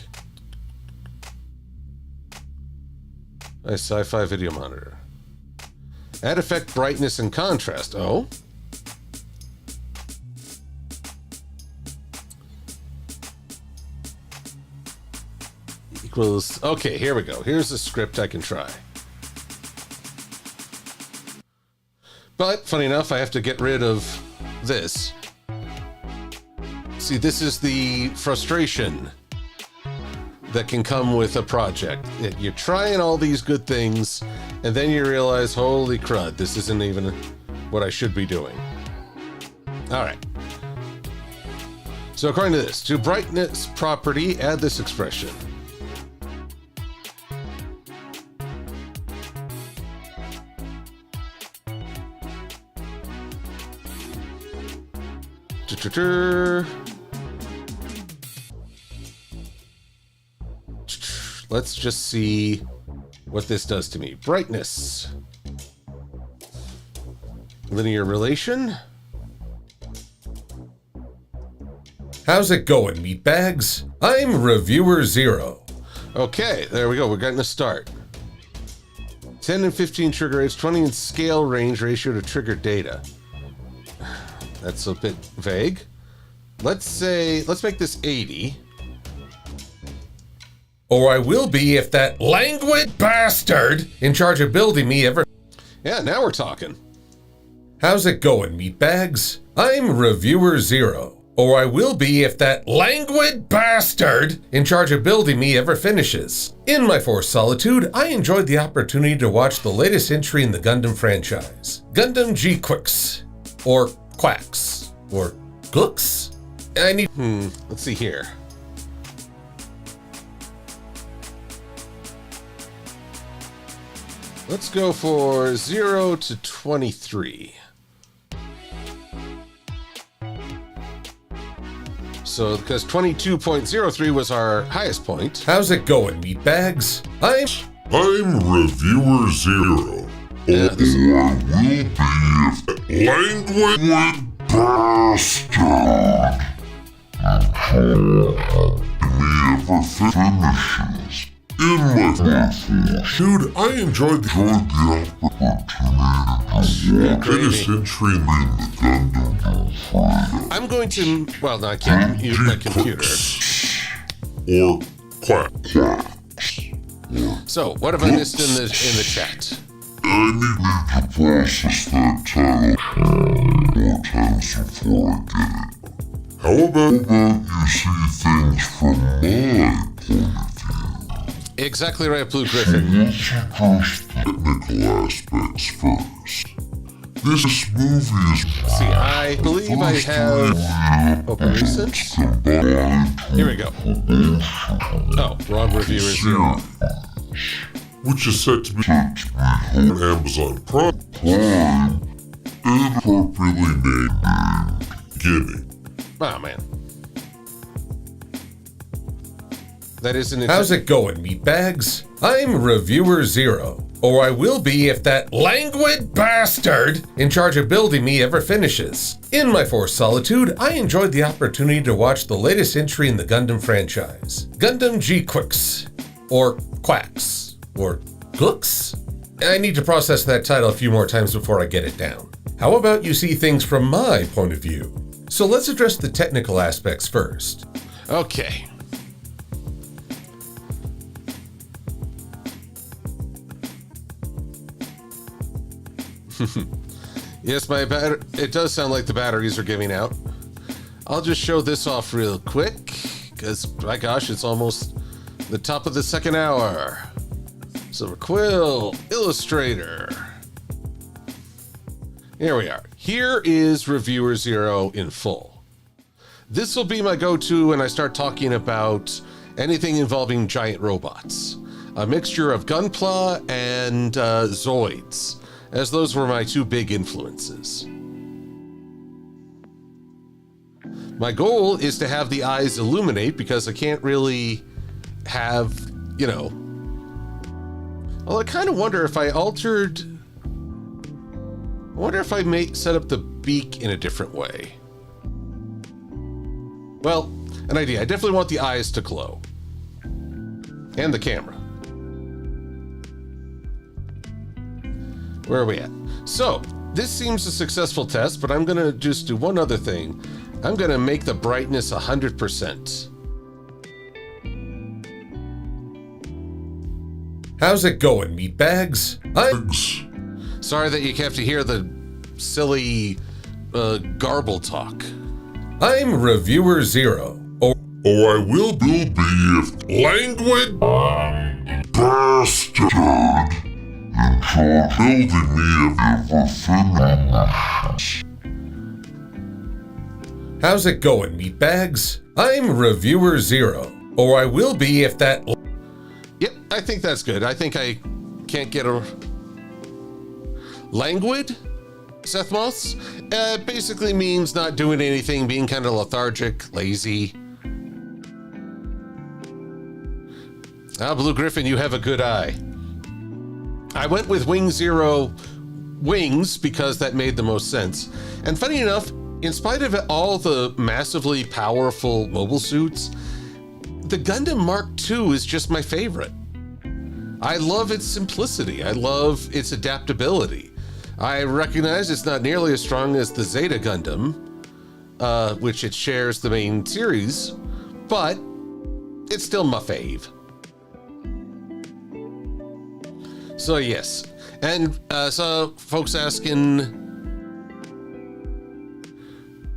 A sci-fi video monitor. Add effect brightness and contrast. Oh. Equals. Okay, here we go. Here's a script I can try. But, funny enough, I have to get rid of this. See, this is the frustration that can come with a project. You're trying all these good things, and then you realize, holy crud, this isn't even what I should be doing. All right. So according to this, to brightness property, add this expression. Let's just see what this does to me. Brightness. Linear relation. How's it going, meatbags? I'm Reviewer Zero. Okay, there we go. We're getting a start. 10 and 15 trigger rates, 20 in scale range ratio to trigger data. That's a bit vague. Let's make this 80. Or I will be if that languid bastard in charge of building me ever... Yeah, now we're talking. How's it going, meatbags? I'm Reviewer Zero. Or I will be if that languid bastard in charge of building me ever finishes. In my forced solitude, I enjoyed the opportunity to watch the latest entry in the Gundam franchise. Gundam G Quicks. Or Quacks. Or Glooks? I need... Let's see here. Let's go for 0 to 23. So, because 22.03 was our highest point. How's it going, meatbags? I'm Reviewer Zero. Yeah, this is... Or will be if that languid bastard me ever finishes. In my force. Dude, I enjoyed the opportunity to watch this entry in the Gundam franchise. I'm going to... Well, no, I can't use my computer. Or quack. So, what have I missed in the chat? I need to process that title more times before I get it. How about you see things from my point of view? Exactly right, Blue Griffin. Let's address technical aspects first. This movie is... See, I believe I have... Open recent? Here we go. Oh, wrong reviewer zero. Which is set to be on Amazon Prime and appropriately named Beginning. Oh, man. That isn't... How's it going, meatbags? I'm Reviewer Zero, or I will be if that languid bastard in charge of building me ever finishes. In my forced solitude, I enjoyed the opportunity to watch the latest entry in the Gundam franchise, Gundam G-Quicks, or Quacks, or Glooks? I need to process that title a few more times before I get it down. How about you see things from my point of view? So let's address the technical aspects first. Okay. Yes, it does sound like the batteries are giving out. I'll just show this off real quick, because, my gosh, it's almost the top of the second hour. Silver-Quill, Illustrator. Here we are. Here is Reviewer Zero in full. This will be my go-to when I start talking about anything involving giant robots. A mixture of Gunpla and Zoids, as those were my two big influences. My goal is to have the eyes illuminate because I can't really have, you know... Well, I kind of wonder if I altered... I wonder if I may set up the beak in a different way. Well, an idea. I definitely want the eyes to glow. And the camera. Where are we at? So, this seems a successful test, but I'm gonna just do one other thing. I'm gonna make the brightness 100%. How's it going, meatbags? Sorry that you have to hear the silly garble talk. I'm Reviewer Zero, or I will be if languid bastard in charge building me ever finishes. how's it going, meatbags? I'm Reviewer Zero, or I will be if that... Yep, I think that's good. I think I can't get a... Languid? Seth Moss? Basically means not doing anything, being kind of lethargic, lazy. Ah, Blue Griffin, you have a good eye. I went with Wing Zero Wings because that made the most sense. And funny enough, in spite of all the massively powerful mobile suits, the Gundam Mark II is just my favorite. I love its simplicity. I love its adaptability. I recognize it's not nearly as strong as the Zeta Gundam, which it shares the main series, but it's still my fave. So yes, and so folks asking,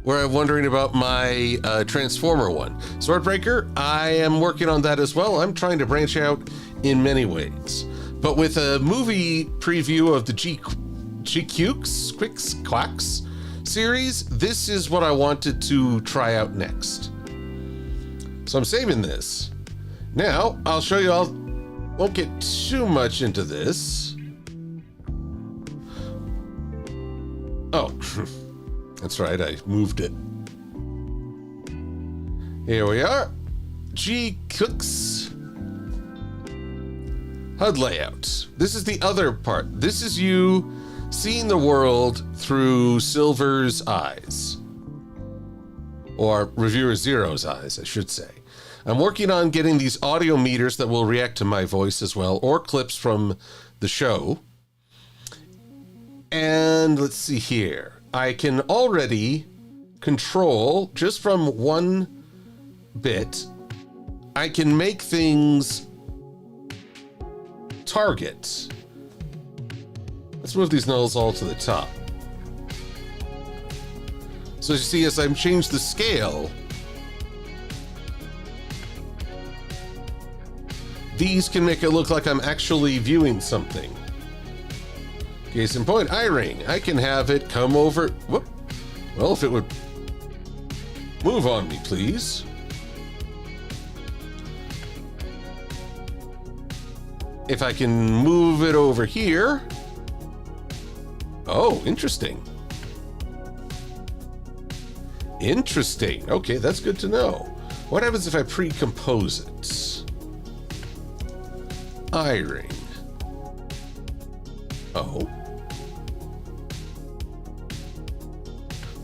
were wondering about my Transformer one. Swordbreaker, I am working on that as well. I'm trying to branch out in many ways. But with a movie preview of the Quacks series, this is what I wanted to try out next. So I'm saving this. Now, I'll show you all. Won't get too much into this. Oh, that's right, I moved it. Here we are. G-Cooks. HUD layout. This is the other part. This is you seeing the world through Silver's eyes. Or Reviewer Zero's eyes, I should say. I'm working on getting these audio meters that will react to my voice as well, or clips from the show. And let's see here. I can already control, just from one bit, I can make things target. Let's move these nulls all to the top. So as you see, as I've changed the scale, these can make it look like I'm actually viewing something. Case in point, eye-ring. I can have it come over. Whoop. Well, if it would move on me, please. If I can move it over here. Oh, interesting. Interesting. Okay, that's good to know. What happens if I pre-compose it? I-ring. Oh.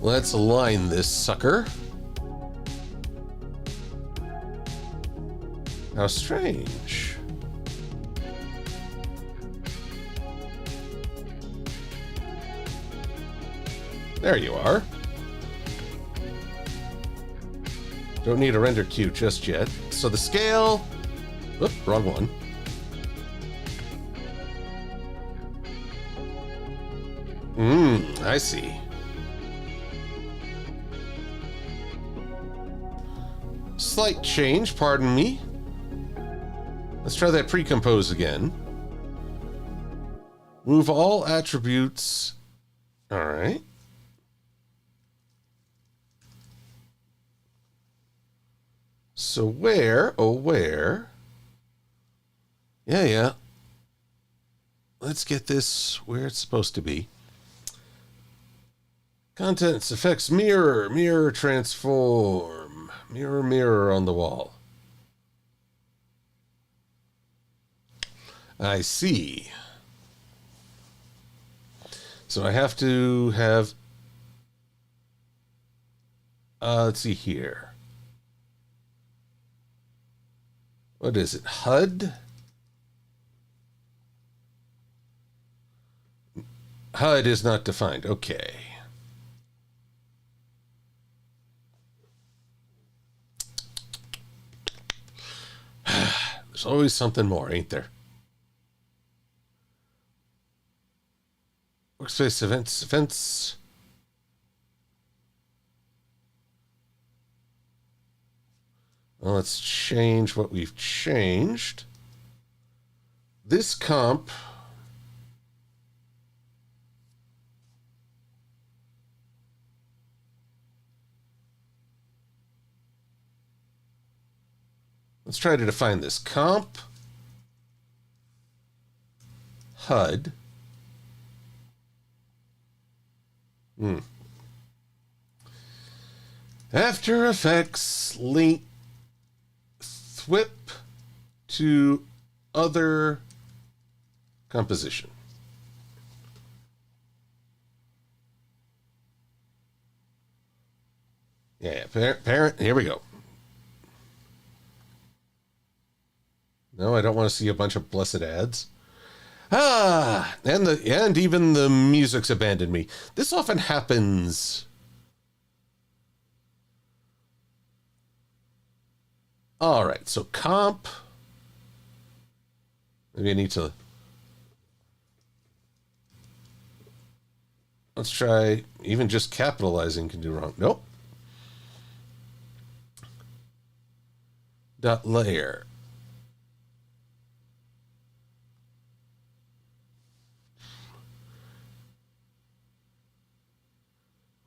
Let's align this sucker. How strange. There you are. Don't need a render queue just yet. So the scale... Oop, wrong one. I see. Slight change, pardon me. Let's try that pre-compose again. Move all attributes. All right. So where, oh where? Yeah. Let's get this where it's supposed to be. Contents, effects, mirror, transform. Mirror on the wall. I see. So I have to have... let's see here. What is it? HUD? HUD is not defined. Okay. There's always something more, ain't there? Workspace events. Well, let's change what we've changed. This comp. Let's try to define this. Comp. HUD. After Effects link thwip to other composition. Yeah, parent, here we go. No, I don't want to see a bunch of blessed ads. And even the music's abandoned me. This often happens. All right, so comp. Maybe I need to. Let's try. Even just capitalizing can do wrong. Nope. Dot layer.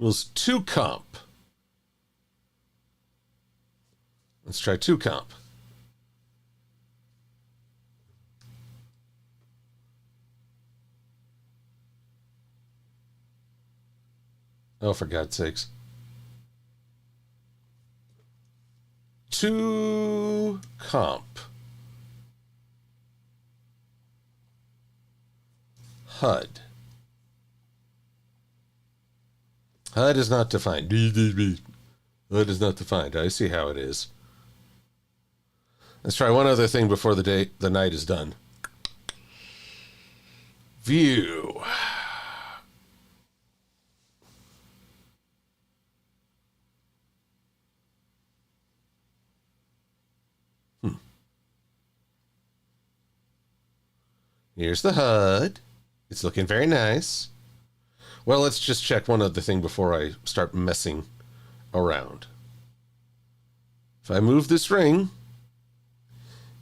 Was 2 comp. Let's try 2 comp. Oh, for God's sakes. 2 comp. HUD. HUD is not defined. HUD is not defined. I see how it is. Let's try one other thing before the night is done. View. Here's the HUD. It's looking very nice. Well, let's just check one other thing before I start messing around. If I move this ring...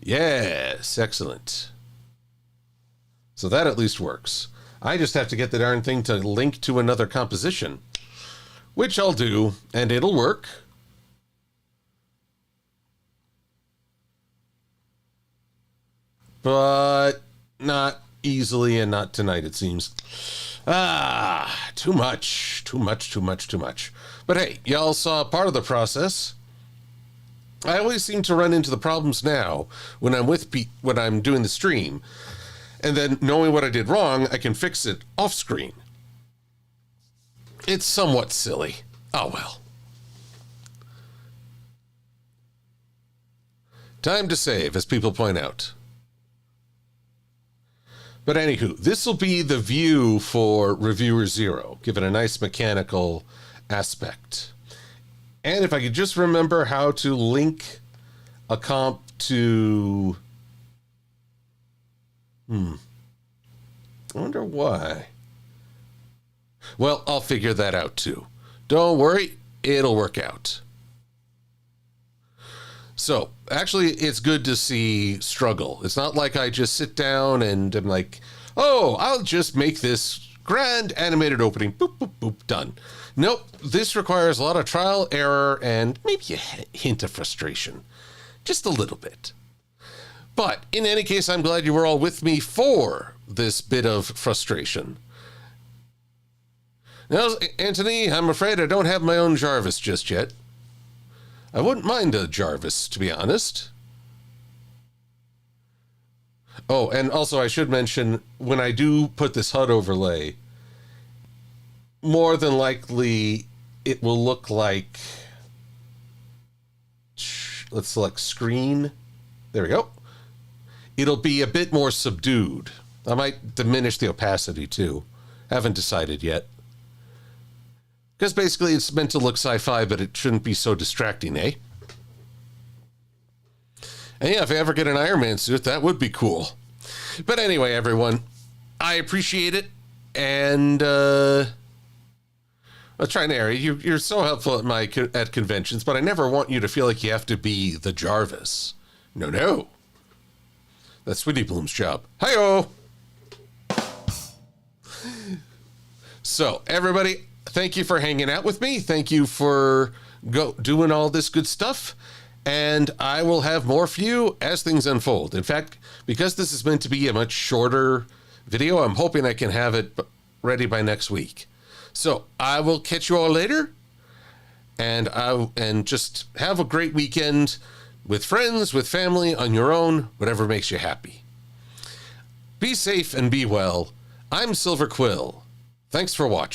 Yes, excellent. So that at least works. I just have to get the darn thing to link to another composition, which I'll do, and it'll work. But not easily and not tonight, it seems. Too much too much. But hey, y'all saw part of the process. I always seem to run into the problems now when I'm doing the stream, and then knowing what I did wrong, I can fix it off screen. It's somewhat silly. Oh well. Time to save, as people point out. But anywho, this will be the view for Reviewer 0, give it a nice mechanical aspect. And if I could just remember how to link a comp to... I wonder why. Well, I'll figure that out too. Don't worry, it'll work out. So, actually, it's good to see struggle. It's not like I just sit down and I'm like, oh, I'll just make this grand animated opening. Boop, boop, boop, done. Nope, this requires a lot of trial, error, and maybe a hint of frustration. Just a little bit. But in any case, I'm glad you were all with me for this bit of frustration. Now, Anthony, I'm afraid I don't have my own Jarvis just yet. I wouldn't mind a Jarvis, to be honest. Oh, and also I should mention, when I do put this HUD overlay, more than likely it will look like... Let's select screen. There we go. It'll be a bit more subdued. I might diminish the opacity too. Haven't decided yet. Because basically it's meant to look sci-fi, but it shouldn't be so distracting, eh? And yeah, if I ever get an Iron Man suit, that would be cool. But anyway, everyone, I appreciate it. And I'll try and Ari, you're so helpful at conventions, but I never want you to feel like you have to be the Jarvis. No. That's Sweetie Bloom's job. Hi-yo! So, everybody, thank you for hanging out with me. Thank you for doing all this good stuff. And I will have more for you as things unfold. In fact, because this is meant to be a much shorter video, I'm hoping I can have it ready by next week. So I will catch you all later. And just have a great weekend with friends, with family, on your own, whatever makes you happy. Be safe and be well. I'm Silver-Quill. Thanks for watching.